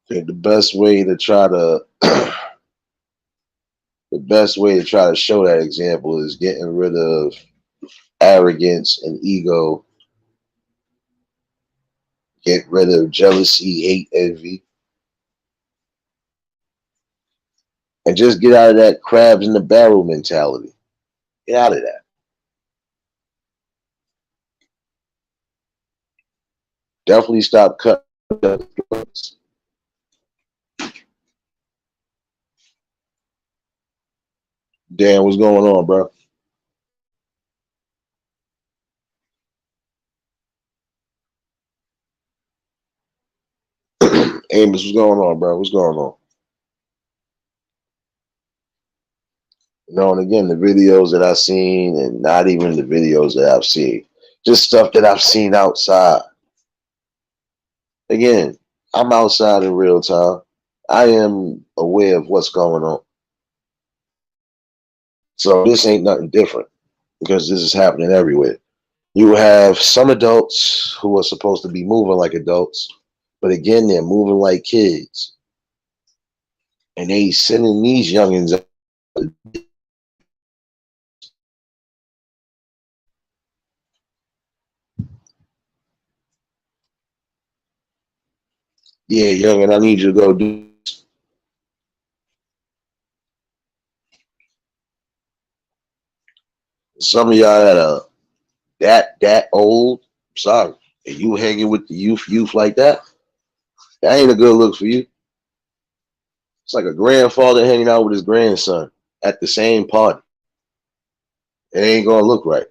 I think the best way to try to show that example is getting rid of arrogance and ego, get rid of jealousy, hate, envy, and just get out of that crabs in the barrel mentality. Get out of that. Definitely stop cutting up. Dan, what's going on, bro? Amos, what's going on, bro? What's going on? And again, the videos that I've seen, and not even the videos that I've seen, just stuff that I've seen outside. Again, I'm outside in real time. I am aware of what's going on. So this ain't nothing different because this is happening everywhere. You have some adults who are supposed to be moving like adults, but again, they're moving like kids. And they sending these youngins out. Yeah, youngin, I need you to go do. Some of y'all that are that old, sorry, and you hanging with the youth like that ain't a good look for you. It's like a grandfather hanging out with his grandson at the same party. It ain't gonna look right.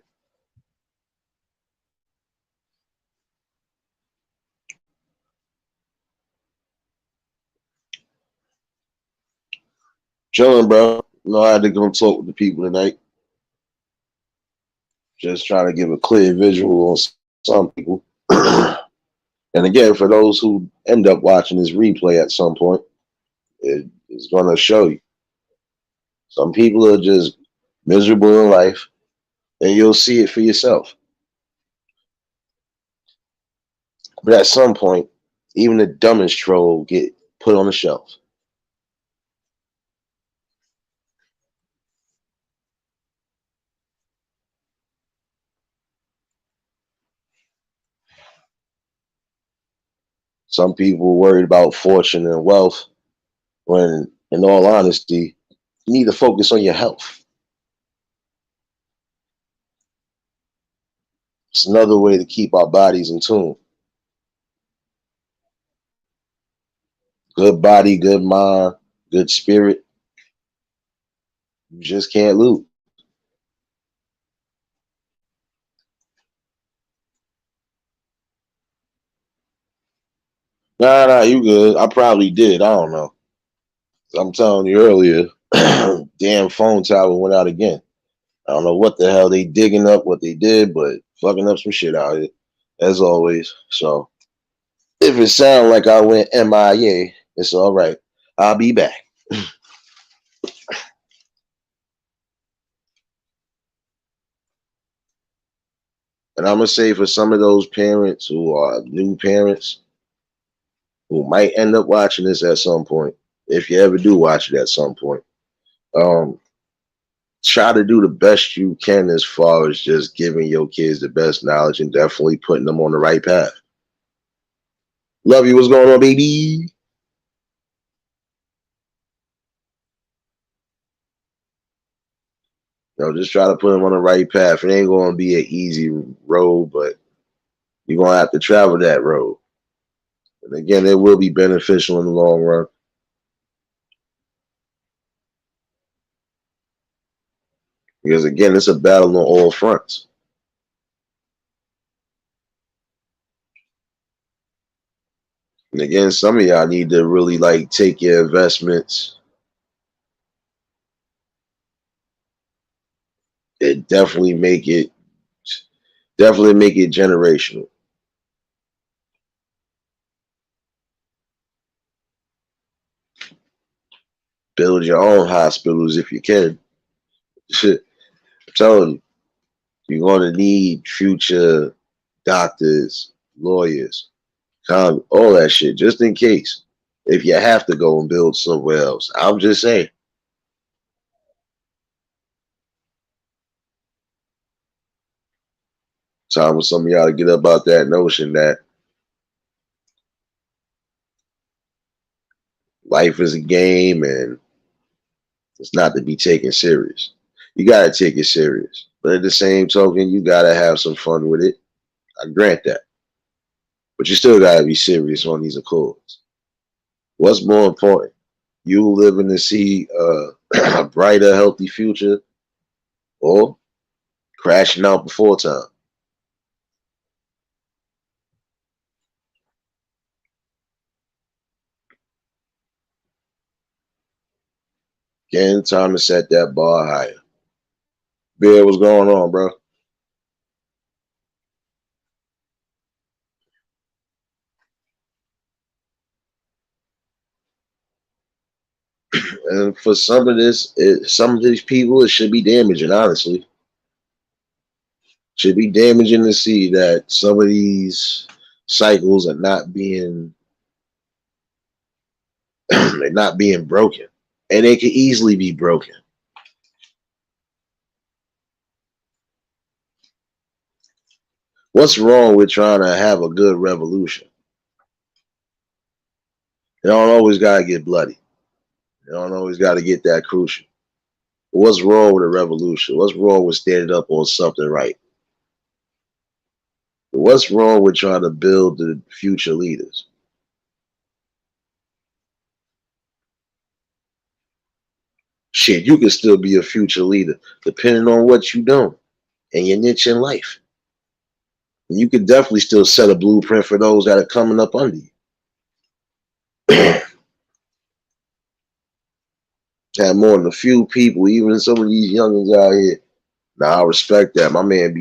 Chilling, bro. I had to go talk with the people tonight. Just trying to give a clear visual on some people. And again, for those who end up watching this replay at some point, it is going to show you. Some people are just miserable in life, and you'll see it for yourself. But at some point, even the dumbest troll get put on the shelf. Some people worried about fortune and wealth when, in all honesty, you need to focus on your health. It's another way to keep our bodies in tune. Good body, good mind, good spirit. You just can't lose. Nah, you good. I probably did. I don't know. I'm telling you earlier, damn phone tower went out again. I don't know what the hell they digging up, what they did, but fucking up some shit out here, as always. So if it sounds like I went MIA, it's all right. I'll be back. And I'm gonna say for some of those parents who are new parents who might end up watching this at some point, if you ever do watch it at some point, um, try to do the best you can as far as just giving your kids the best knowledge and definitely putting them on the right path. Love you. What's going on, baby? Just try to put them on the right path. It ain't going to be an easy road, but you're going to have to travel that road. And again, it will be beneficial in the long run. Because again, it's a battle on all fronts. And again, some of y'all need to really like take your investments and definitely make it generational. Build your own hospitals if you can. I'm telling you, you're going to need future doctors, lawyers, all that shit, just in case. if you have to go and build somewhere else. I'm just saying. Time for some of y'all to get up out that notion that life is a game and it's not to be taken serious. You gotta take it serious. But at the same token, you gotta have some fun with it. I grant that. But you still gotta be serious on these accords. What's more important? You living to see a brighter, healthy future or crashing out before time? Again, time to set that bar higher. Bear, what's going on, bro? And for some of some of these people, it should be damaging. Honestly, should be damaging to see that some of these cycles are not being they're not being broken, and they can easily be broken. What's wrong with trying to have a good revolution? You don't always gotta get bloody. You don't always gotta get that crucial. What's wrong with a revolution? What's wrong with standing up on something right? What's wrong with trying to build the future leaders? Shit, you can still be a future leader depending on what you're doing and your niche in life. You can definitely still set a blueprint for those that are coming up under you. Have more than a few people, even some of these youngins out here. Now I respect that. My man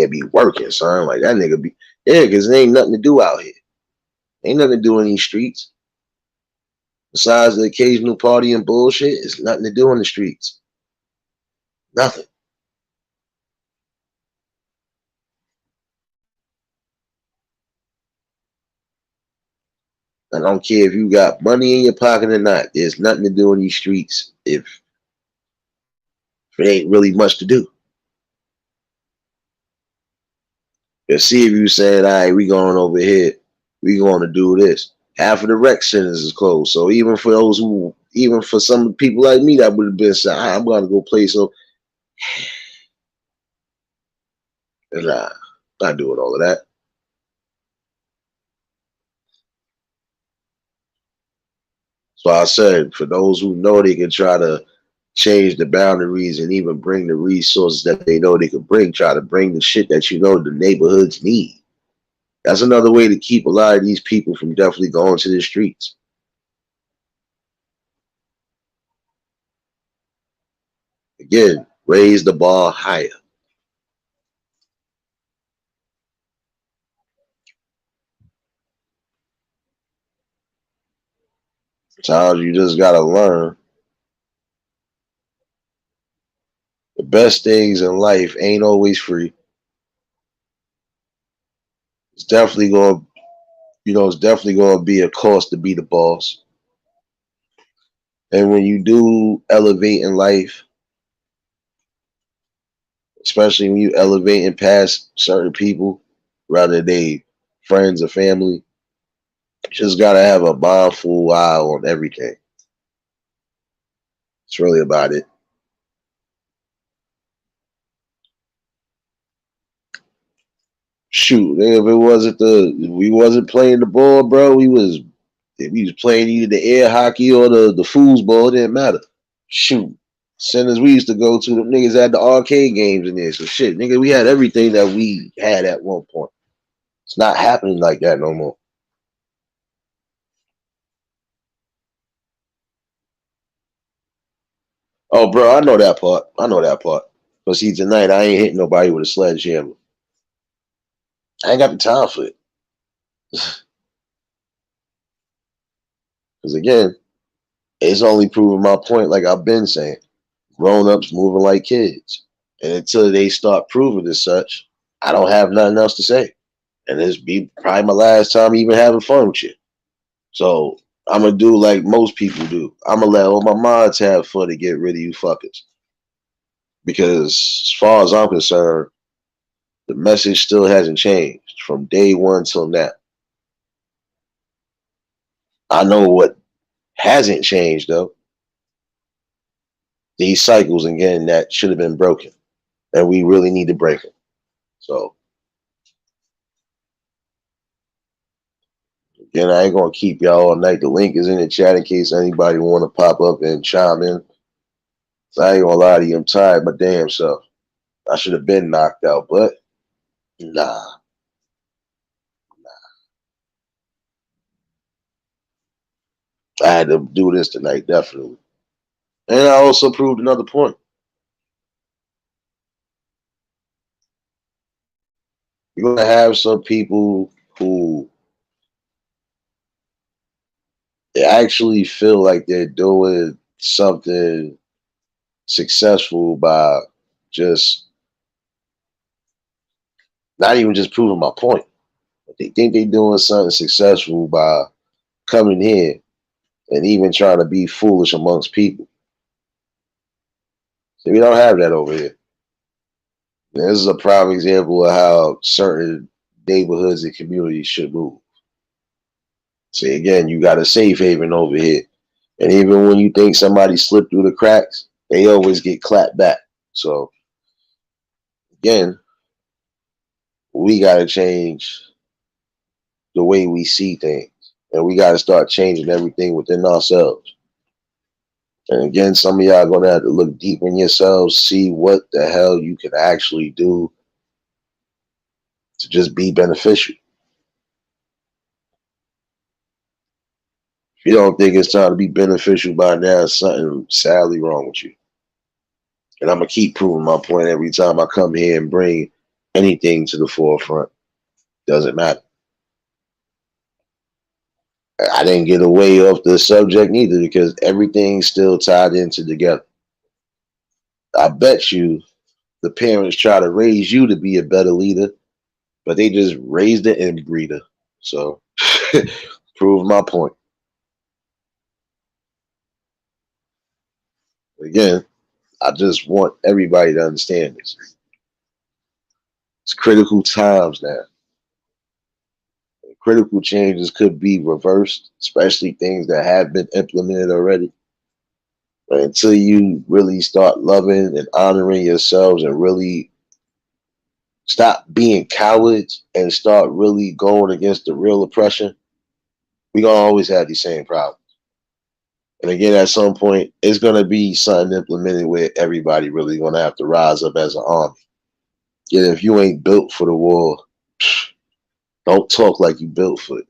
be working, son. Like that nigga be because there ain't nothing to do out here. Ain't nothing to do in these streets. Besides the occasional party and bullshit, it's nothing to do in the streets. Nothing. I don't care if you got money in your pocket or not. There's nothing to do in these streets if there ain't really much to do. You see if you saying, all right, we going over here, we going to do this. Half of the rec centers is closed. So even for some people like me that would have been saying, I'm going to go play some. Nah, not doing all of that. So I said, for those who know they can try to change the boundaries and even bring the resources that they know they can bring, try to bring the shit that you know the neighborhoods need. That's another way to keep a lot of these people from definitely going to the streets. Again, raise the bar higher. Sometimes you just gotta learn the best things in life ain't always free. It's definitely gonna be a cost to be the boss. And when you do elevate in life, especially when you elevating past certain people, whether they friends or family, you just gotta have a mindful eye on everything. It's really about it. Shoot, if it wasn't we wasn't playing the ball, bro, we was playing either the air hockey or the foosball, it didn't matter. Shoot. Centers we used to go to, them niggas had the arcade games in there. So shit, nigga, we had everything that we had at one point. It's not happening like that no more. Oh, bro, I know that part. I know that part. But see, tonight I ain't hitting nobody with a sledgehammer. I ain't got the time for it. Because again, it's only proving my point, like I've been saying. Grown ups moving like kids. And until they start proving as such, I don't have nothing else to say. And this be probably my last time even having fun with you. So I'm gonna do like most people do. I'm gonna let all my mods have fun to get rid of you fuckers. Because as far as I'm concerned, the message still hasn't changed from day one till now. I know what hasn't changed though. These cycles again that should have been broken, and we really need to break them. So again, I ain't gonna keep y'all all night. The link is in the chat in case anybody want to pop up and chime in. So I ain't gonna lie to you, I'm tired my damn self. I should have been knocked out, but nah. I had to do this tonight, definitely. And I also proved another point. You're gonna have some people who they actually feel like they're doing something successful by just not even just proving my point. But they think they're doing something successful by coming in and even trying to be foolish amongst people. So we don't have that over here. And this is a prime example of how certain neighborhoods and communities should move. See, again, you got a safe haven over here. And even when you think somebody slipped through the cracks, they always get clapped back. So, again, we got to change the way we see things. And we got to start changing everything within ourselves. And again, some of y'all are going to have to look deep in yourselves, see what the hell you can actually do to just be beneficial. If you don't think it's time to be beneficial by now, something sadly wrong with you. And I'm going to keep proving my point every time I come here and bring anything to the forefront. Doesn't matter. I didn't get away off the subject neither because everything's still tied into together. I bet you the parents try to raise you to be a better leader, but they just raised the inbreeder. So prove my point. Again, I just want everybody to understand this. It's critical times now. Critical changes could be reversed, especially things that have been implemented already. But until you really start loving and honoring yourselves and really stop being cowards and start really going against the real oppression, we're going to always have these same problems. And again, at some point, it's going to be something implemented where everybody really going to have to rise up as an army. Yet if you ain't built for the war, don't talk like you built for it.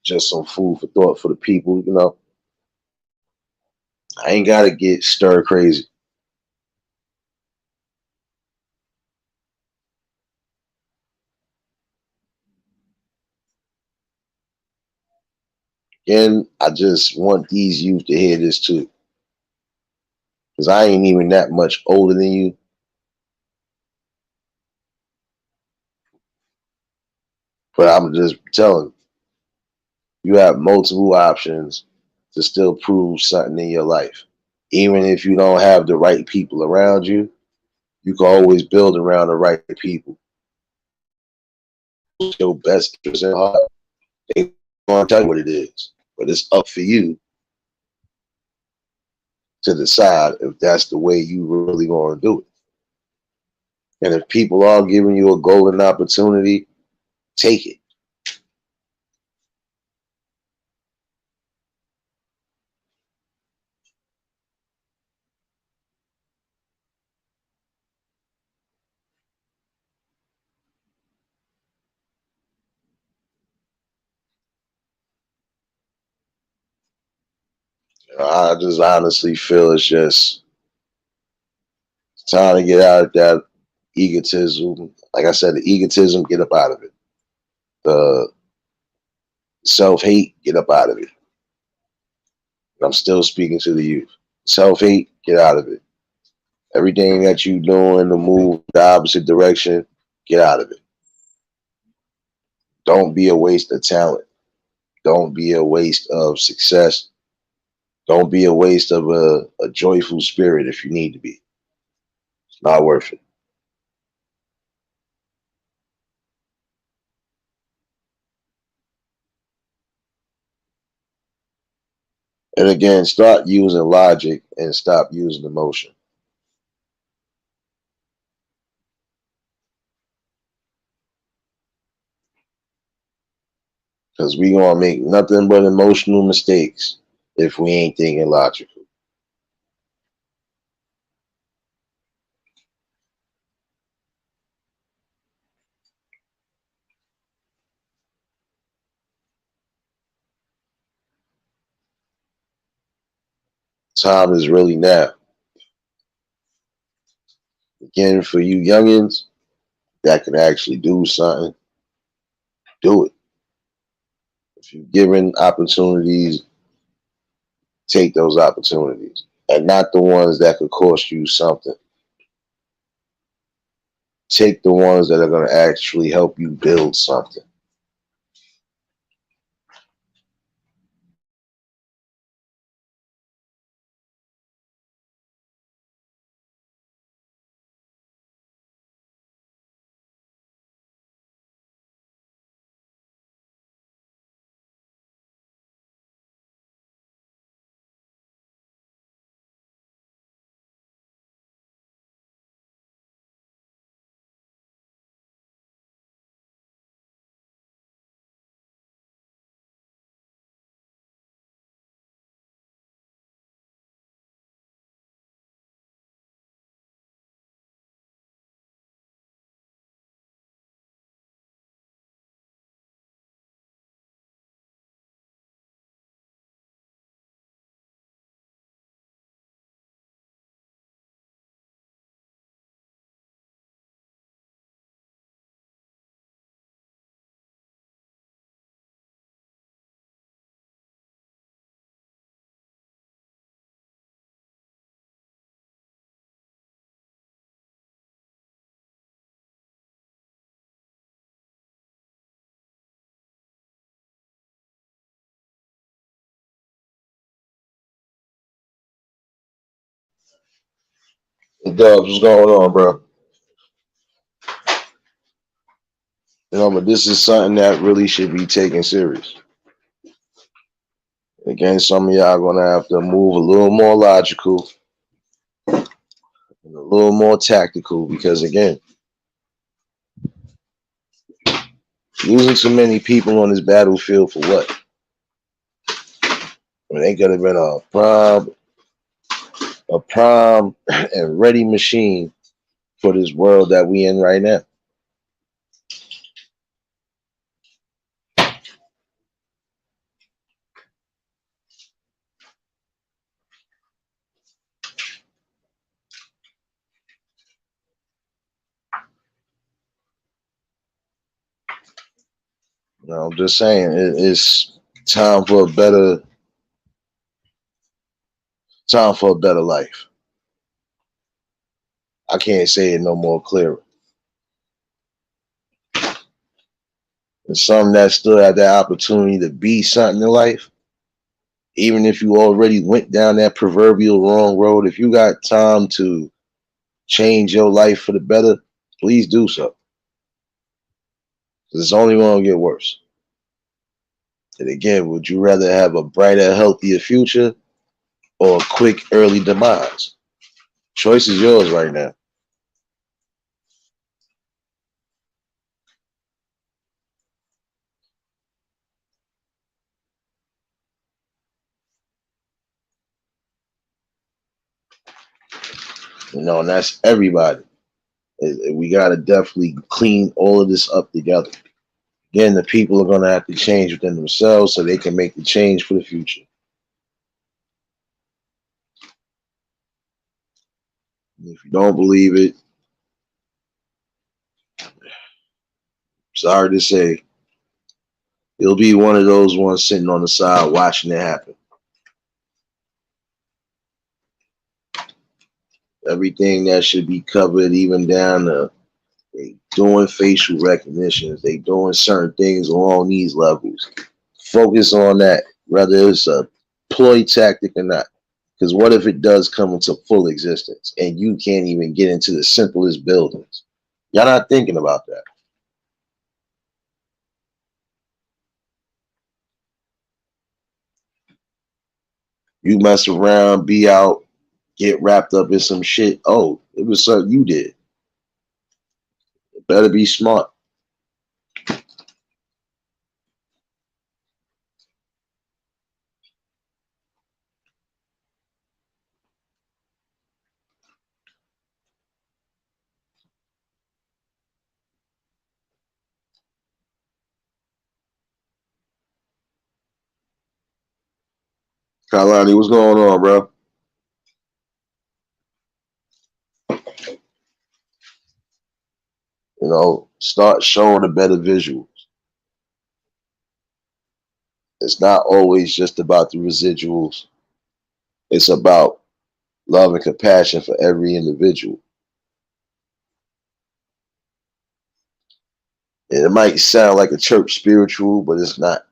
Just some food for thought for the people, you know. I ain't got to get stir crazy. Again, I just want these youth to hear this too. Because I ain't even that much older than you. But I'm just telling you have multiple options to still prove something in your life. Even if you don't have the right people around you, you can always build around the right people. Your best interest in heart. They gonna tell you what it is. But it's up for you to decide if that's the way you really gonna do it. And if people are giving you a golden opportunity, take it. I just honestly feel it's just time to get out of that egotism. Like I said, the egotism, get up out of it. The self-hate, get up out of it. I'm still speaking to the youth. Self-hate, get out of it. Everything that you doing to move the opposite direction, get out of it. Don't be a waste of talent. Don't be a waste of success. Don't be a waste of a joyful spirit if you need to be. It's not worth it. And again, start using logic and stop using emotion. Because we gonna make nothing but emotional mistakes if we ain't thinking logical. Time is really now. Again, for you youngins that can actually do something, do it. If you're given opportunities, take those opportunities. And not the ones that could cost you something. Take the ones that are going to actually help you build something. Dubs, what's going on, bro? But this is something that really should be taken serious. Again, some of y'all gonna have to move a little more logical and a little more tactical because again, losing so many people on this battlefield for what? I mean, they could have been a prime and ready machine for this world that we in right now. I'm just saying it's time for a better life. I can't say it no more clearer. And some that still have that opportunity to be something in life, even if you already went down that proverbial wrong road, if you got time to change your life for the better, please do so. It's only going to get worse. And again, would you rather have a brighter, healthier future or a quick, early demise? Choice is yours right now. And that's everybody. We got to definitely clean all of this up together. Again, the people are going to have to change within themselves so they can make the change for the future. And if you don't believe it, sorry to say, you'll be one of those ones sitting on the side watching it happen. Everything that should be covered, even down to They doing facial recognitions. They doing certain things along these levels. Focus on that, whether it's a ploy tactic or not. Because what if it does come into full existence and you can't even get into the simplest buildings? Y'all not thinking about that. You mess around, be out, get wrapped up in some shit. Oh, it was something you did. It better be smart. Kalani, what's going on, bro? Start showing a better visual. It's not always just about the residuals. It's about love and compassion for every individual. And it might sound like a church spiritual, but it's not.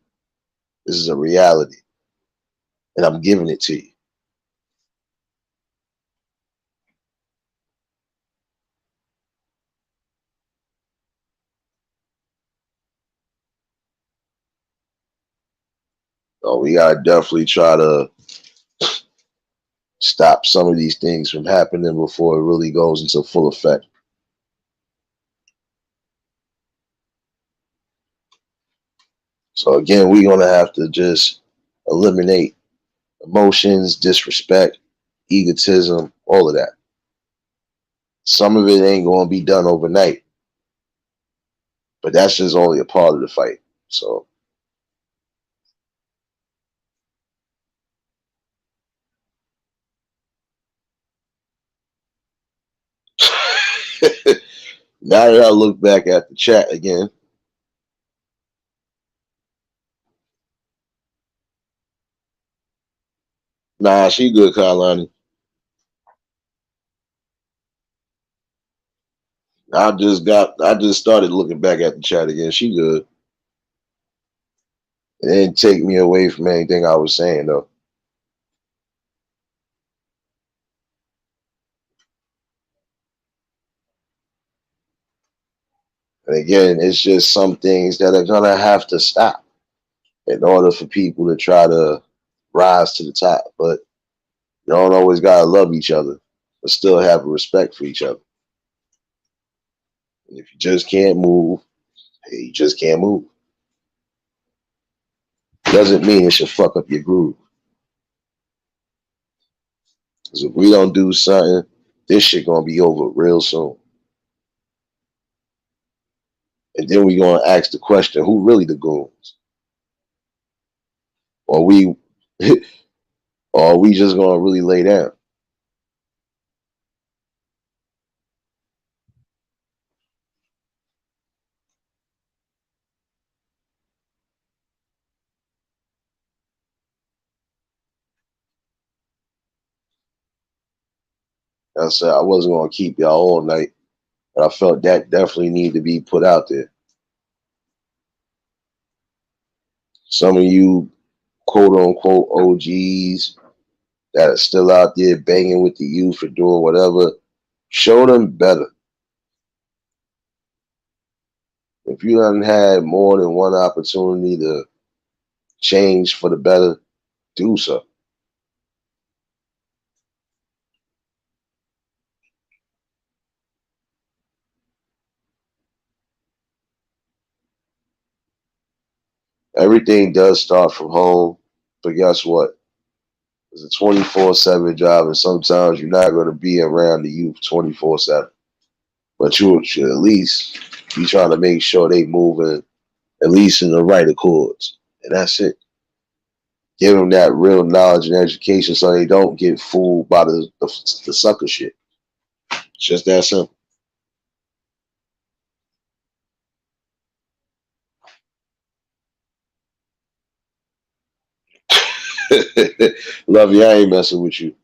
This is a reality, and I'm giving it to you. So we gotta definitely try to stop some of these things from happening before it really goes into full effect. So again, we're gonna have to just eliminate emotions, disrespect, egotism, all of that. Some of it ain't gonna be done overnight, but that's just only a part of the fight. So now that I look back at the chat again, nah, she good, Kalani. I just started looking back at the chat again. She good. It didn't take me away from anything I was saying though. And again, it's just some things that are gonna have to stop in order for people to try to rise to the top. But you don't always gotta love each other, but still have respect for each other. And if you just can't move, hey, you just can't move. Doesn't mean it should fuck up your groove. Because if we don't do something, this shit gonna be over real soon. And then we gonna ask the question, who really the goons? Or we or are we just gonna really lay down? I said I wasn't gonna keep y'all all night, but I felt that definitely need to be put out there. Some of you quote unquote OGs that are still out there banging with the youth or doing whatever, show them better. If you haven't had more than one opportunity to change for the better, do so. Everything does start from home, but guess what? It's a 24/7 job, and sometimes you're not going to be around the youth 24/7. But you should at least be trying to make sure they moving at least in the right accords, and that's it. Give them that real knowledge and education so they don't get fooled by the sucker shit. It's just that simple. Love you. I ain't messing with you.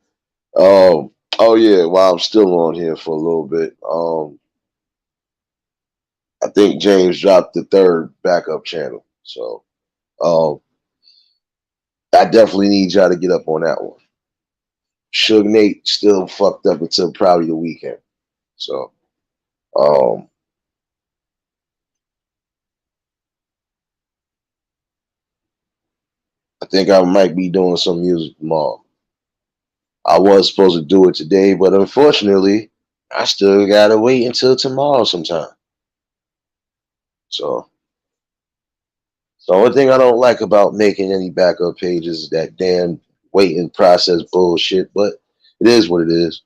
Oh yeah. While I'm still on here for a little bit, I think James dropped the third backup channel. So um, I definitely need y'all to get up on that one. Suge Nate still fucked up until probably the weekend. So um, I think I might be doing some music tomorrow. I was supposed to do it today, but unfortunately, I still gotta wait until tomorrow sometime. So the only thing I don't like about making any backup pages is that damn waiting process bullshit, but it is what it is.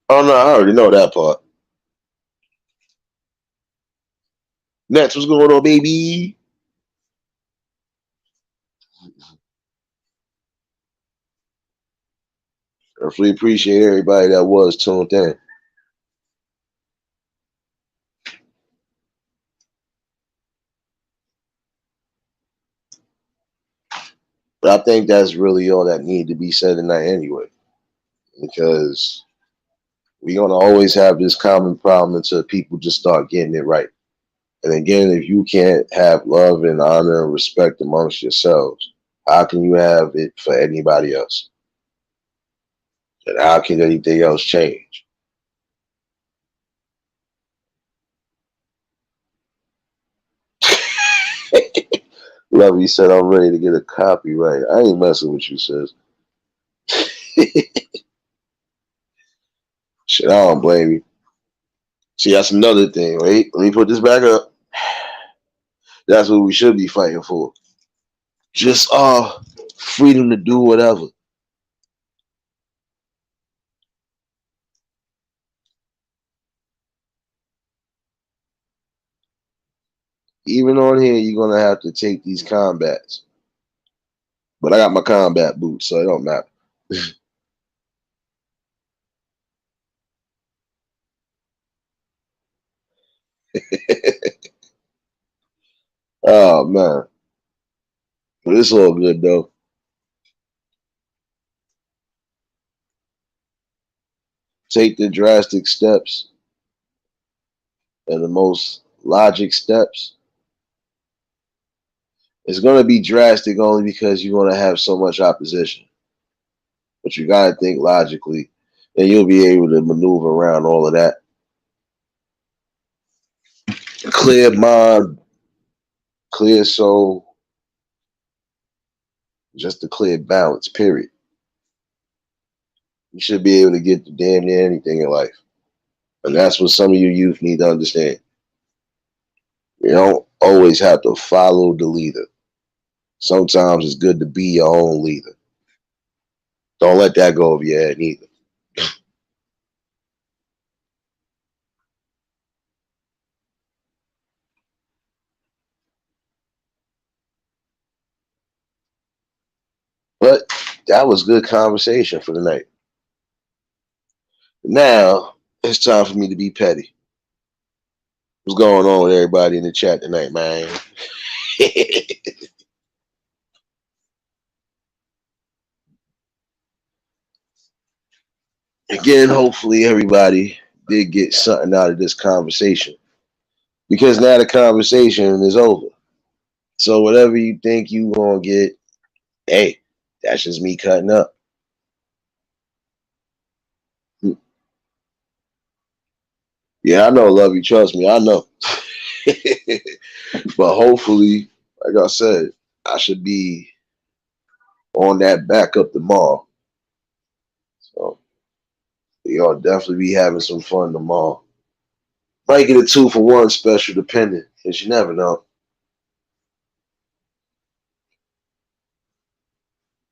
Oh no, I already know that part. Next, what's going on, baby? I really appreciate everybody that was tuned in. But I think that's really all that need to be said tonight anyway. Because we're gonna always have this common problem until people just start getting it right. And again, if you can't have love and honor and respect amongst yourselves, how can you have it for anybody else? And how can anything else change? Lovey said, I'm ready to get a copyright. I ain't messing with you, sis. Shit, I don't blame you. See, that's another thing. Wait, let me put this back up. That's what we should be fighting for. Just freedom to do whatever. Even on here, you're gonna have to take these combats. But I got my combat boots, so it don't matter. Oh man. But it's all good though. Take the drastic steps and the most logic steps. It's gonna be drastic only because you're gonna have so much opposition. But you gotta think logically, and you'll be able to maneuver around all of that. Clear mind, clear soul, just a clear balance, period. You should be able to get to damn near anything in life. And that's what some of you youth need to understand. You don't always have to follow the leader. Sometimes it's good to be your own leader. Don't let that go over your head neither. But that was good conversation for the night. Now it's time for me to be petty. What's going on with everybody in the chat tonight, man? Again, hopefully everybody did get something out of this conversation. Because now the conversation is over. So whatever you think you gonna get, hey, that's just me cutting up. Yeah, I know, love you. Trust me, I know. But hopefully, like I said, I should be on that back up tomorrow. So y'all definitely be having some fun tomorrow. Might get a 2-for-1 special depending, because you never know.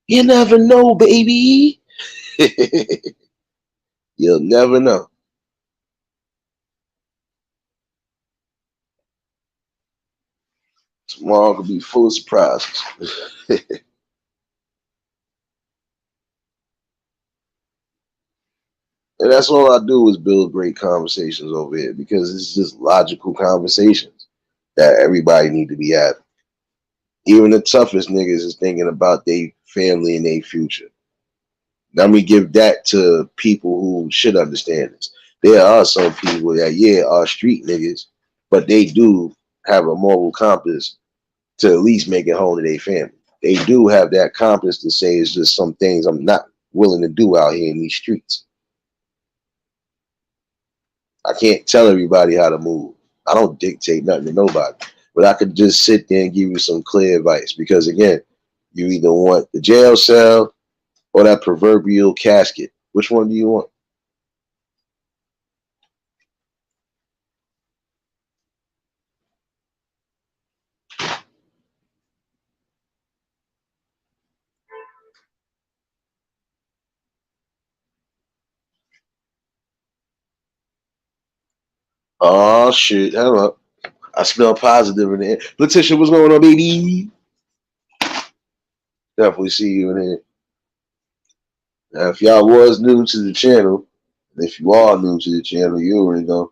You never know, baby. You'll never know. Tomorrow could be full of surprises. And that's all I do is build great conversations over here because it's just logical conversations that everybody need to be having. Even the toughest niggas is thinking about their family and their future. Let me give that to people who should understand this. There are some people that, yeah, are street niggas, but they do have a moral compass to at least make it home to their family. They do have that compass to say it's just some things I'm not willing to do out here in these streets. I can't tell everybody how to move. I don't dictate nothing to nobody. But I could just sit there and give you some clear advice. Because again, you either want the jail cell or that proverbial casket. Which one do you want? Oh shit. Hold up. I smell positive in the air. Letitia, what's going on, baby? Definitely see you in here. Now, if y'all was new to the channel, and if you are new to the channel, you already know.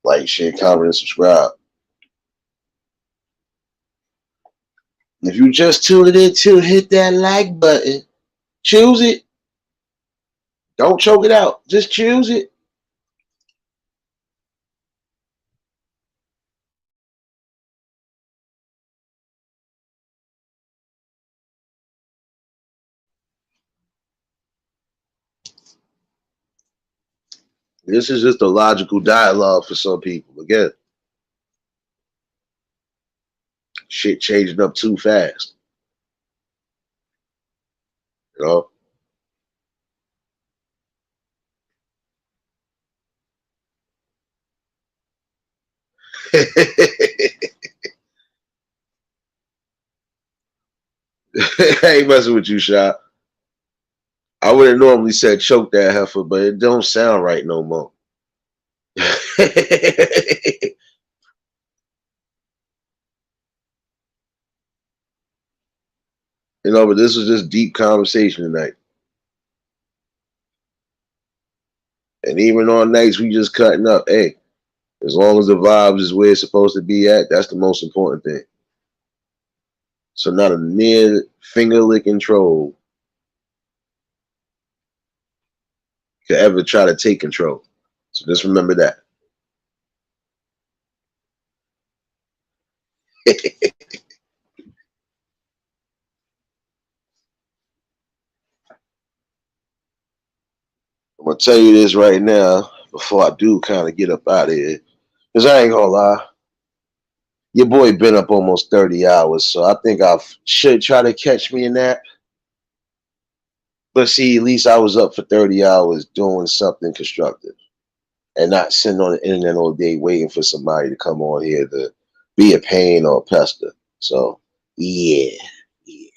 Like, share, comment, and subscribe. If you just tuned in to hit that like button. Choose it. Don't choke it out. Just choose it. This is just a logical dialogue for some people. Again, shit changing up too fast. You know? I ain't messing with you, Shot. I would have normally said choke that heifer, but it don't sound right no more. You know, but this was just deep conversation tonight. And even on nights we just cutting up, hey, as long as the vibes is where it's supposed to be at, that's the most important thing. So not a near finger licking troll could ever try to take control. So just remember that. I'm gonna tell you this right now before I do kind of get up out of here, because I ain't gonna lie, your boy been up almost 30 hours, so I think I should try to catch me a nap. But see, at least I was up for 30 hours doing something constructive and not sitting on the internet all day waiting for somebody to come on here to be a pain or a pester. So yeah, yeah.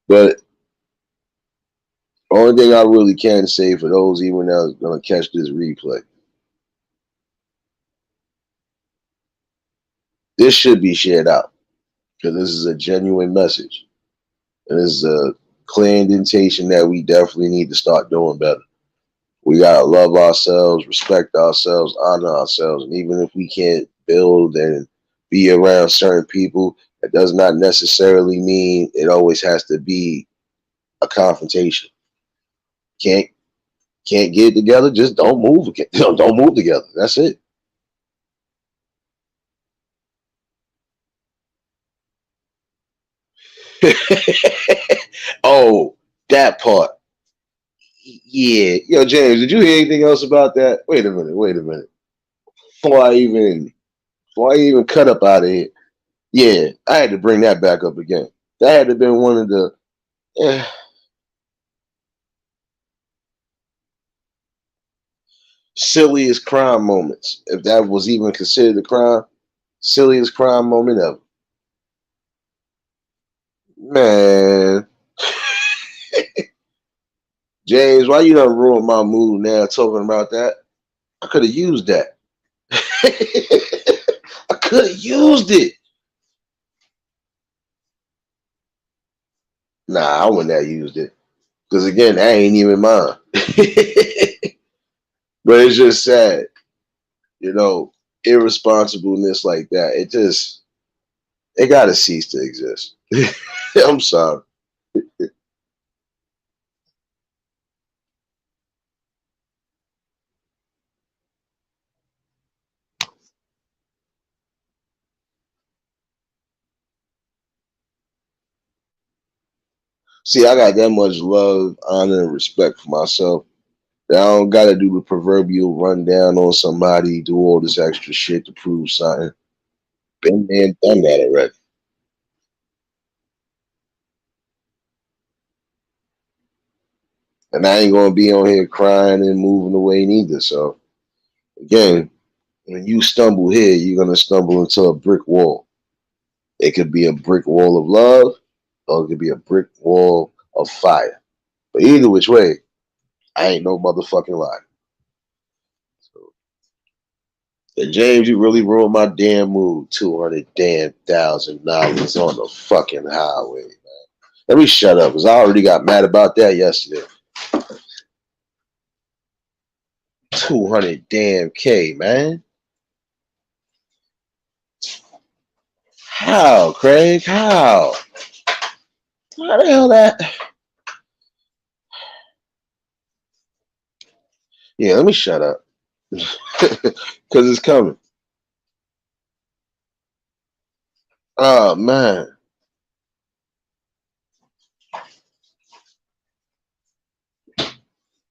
But only thing I really can say for those even that are gonna catch this replay, this should be shared out because this is a genuine message. And this is a clear indentation that we definitely need to start doing better. We gotta love ourselves, respect ourselves, honor ourselves, and even if we can't build and be around certain people, that does not necessarily mean it always has to be a confrontation. Can't can't get it together, just don't move. Don't move together. That's it. Oh, that part. Yeah. Yo, James, did you hear anything else about that? Wait a minute. Wait a minute. Before I even cut up out of here. Yeah, I had to bring that back up again. That had to have been one of the eh, silliest crime moments, if that was even considered a crime. Silliest crime moment ever. Man, James, why you done ruin my mood now talking about that? I could have used that. I could have used it. Nah, I wouldn't have used it. Because again, that ain't even mine. But it's just sad, you know, irresponsibleness like that. It gotta cease to exist. I'm sorry. See, I got that much love, honor, and respect for myself that I don't gotta do the proverbial rundown on somebody, do all this extra shit to prove something. Been there and done that already. And I ain't gonna be on here crying and moving away neither. So again, when you stumble here, you're gonna stumble into a brick wall. It could be a brick wall of love, or it could be a brick wall of fire. But either which way, I ain't no motherfucking lie. So, and James, you really ruined my damn mood. $200,000 on the fucking highway. Let me shut up, because I already got mad about that yesterday. 200 damn K, man. How, Craig? How? How the hell that? Yeah, let me shut up. Because it's coming. Oh, man.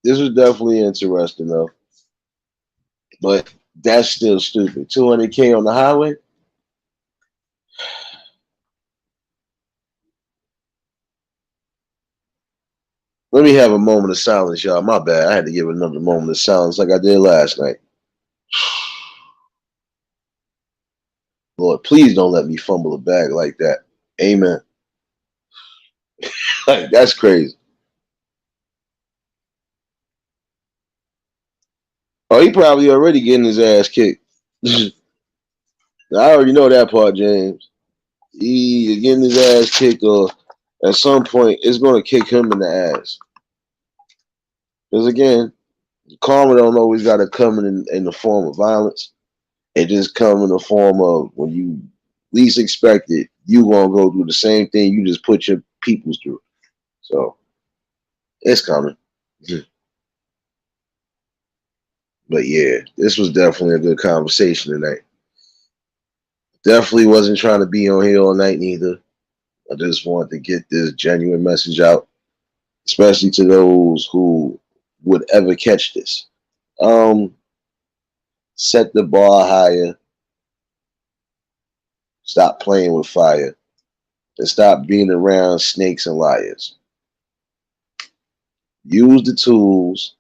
This was definitely interesting, though. But that's still stupid. 200K on the highway? Let me have a moment of silence, y'all. My bad. I had to give another moment of silence like I did last night. Lord, please don't let me fumble a bag like that. Amen. Like, that's crazy. Oh, he probably already getting his ass kicked. I already know that part, James. He getting his ass kicked, or at some point, it's going to kick him in the ass. Because again, karma don't always got to come in the form of violence. It just come in the form of when you least expect it, you gonna go through the same thing you just put your peoples through. So it's coming. But yeah, this was definitely a good conversation tonight. Definitely wasn't trying to be on here all night neither. I just wanted to get this genuine message out, especially to those who would ever catch this. Um, Set the bar higher. Stop playing with fire. And stop being around snakes and liars. Use the tools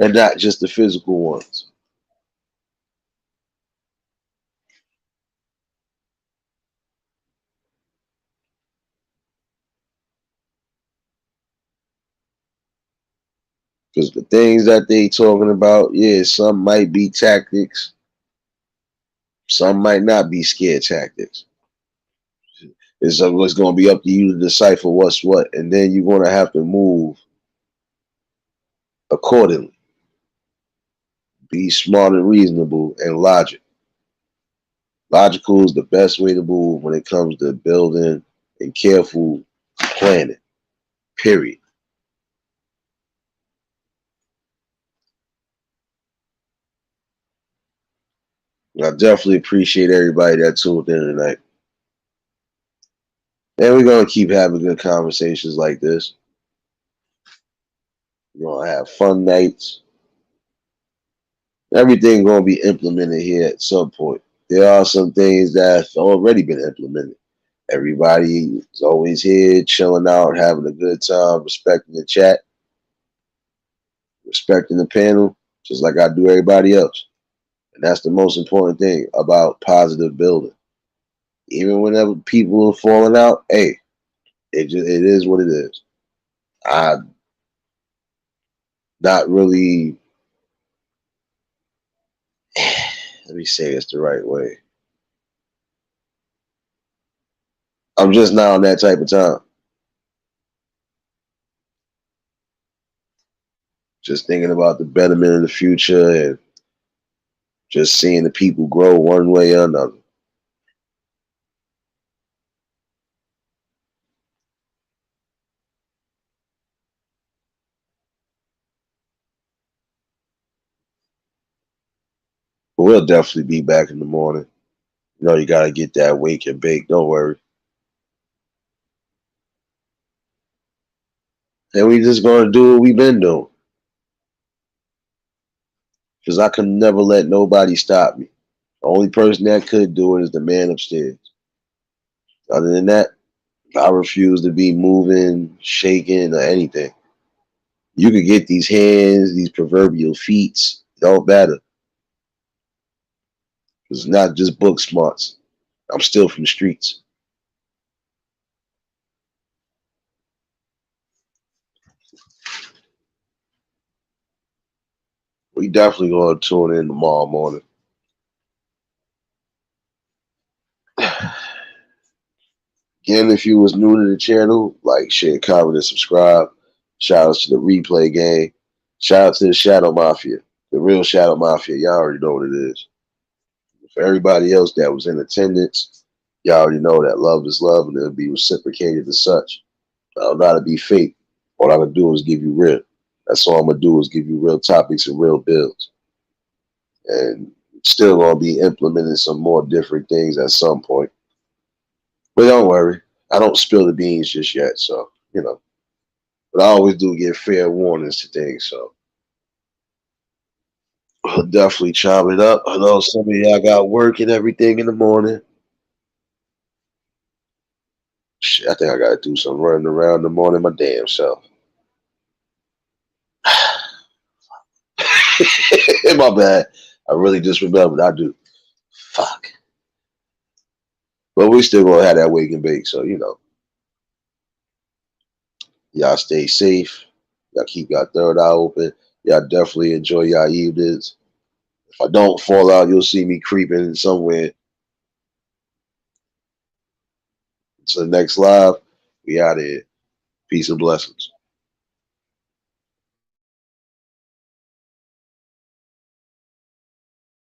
and not just the physical ones. Because the things that they talking about, yeah, some might be tactics, some might not be scare tactics. It's going to be up to you to decipher what's what, and then you're going to have to move accordingly. Be smart and reasonable and logical is the best way to move when it comes to building and careful planning. Period. I definitely appreciate everybody that tuned in tonight. And we're gonna keep having good conversations like this. We're gonna have fun nights. Everything gonna be implemented here at some point. There are some things that have already been implemented. Everybody is always here, chilling out, having a good time, respecting the chat, respecting the panel, just like I do everybody else. And that's the most important thing about positive building. Even whenever people are falling out, hey, it is what it is. I'm not really. Let me say this the right way. I'm just not on that type of time. Just thinking about the betterment of the future and just seeing the people grow one way or another. But we'll definitely be back in the morning. You know, you got to get that wake and bake. Don't worry. And we just gonna do what we've been doing. Because I could never let nobody stop me. The only person that could do it is the man upstairs. Other than that, I refuse to be moving, shaking, or anything. You could get these hands, these proverbial feet, don't matter. It's not just book smarts. I'm still from the streets. We definitely gonna tune in tomorrow morning. Again, if you was new to the channel, like, share, comment, and subscribe. Shout outs to the replay gang. Shout out to the Shadow Mafia. The real Shadow Mafia. Y'all already know what it is. For everybody else that was in attendance, y'all already know that love is love and it'll be reciprocated as such. I don't know how to be fake. All I'm gonna do is give you real. That's all I'm gonna do is give you real topics and real builds. And still gonna be implementing some more different things at some point. But don't worry, I don't spill the beans just yet, so you know. But I always do give fair warnings to things, so I'll definitely chop it up. I know some of y'all got work and everything in the morning. Shit, I think I gotta do some running around in the morning my damn self. My bad. I really just remembered I do. Fuck. But we still gonna have that wake and bake, so you know. Y'all stay safe. Y'all keep your third eye open. Y'all definitely enjoy y'all evenings. If I don't fall out, you'll see me creeping somewhere. To the next live, we out of here. Peace and blessings.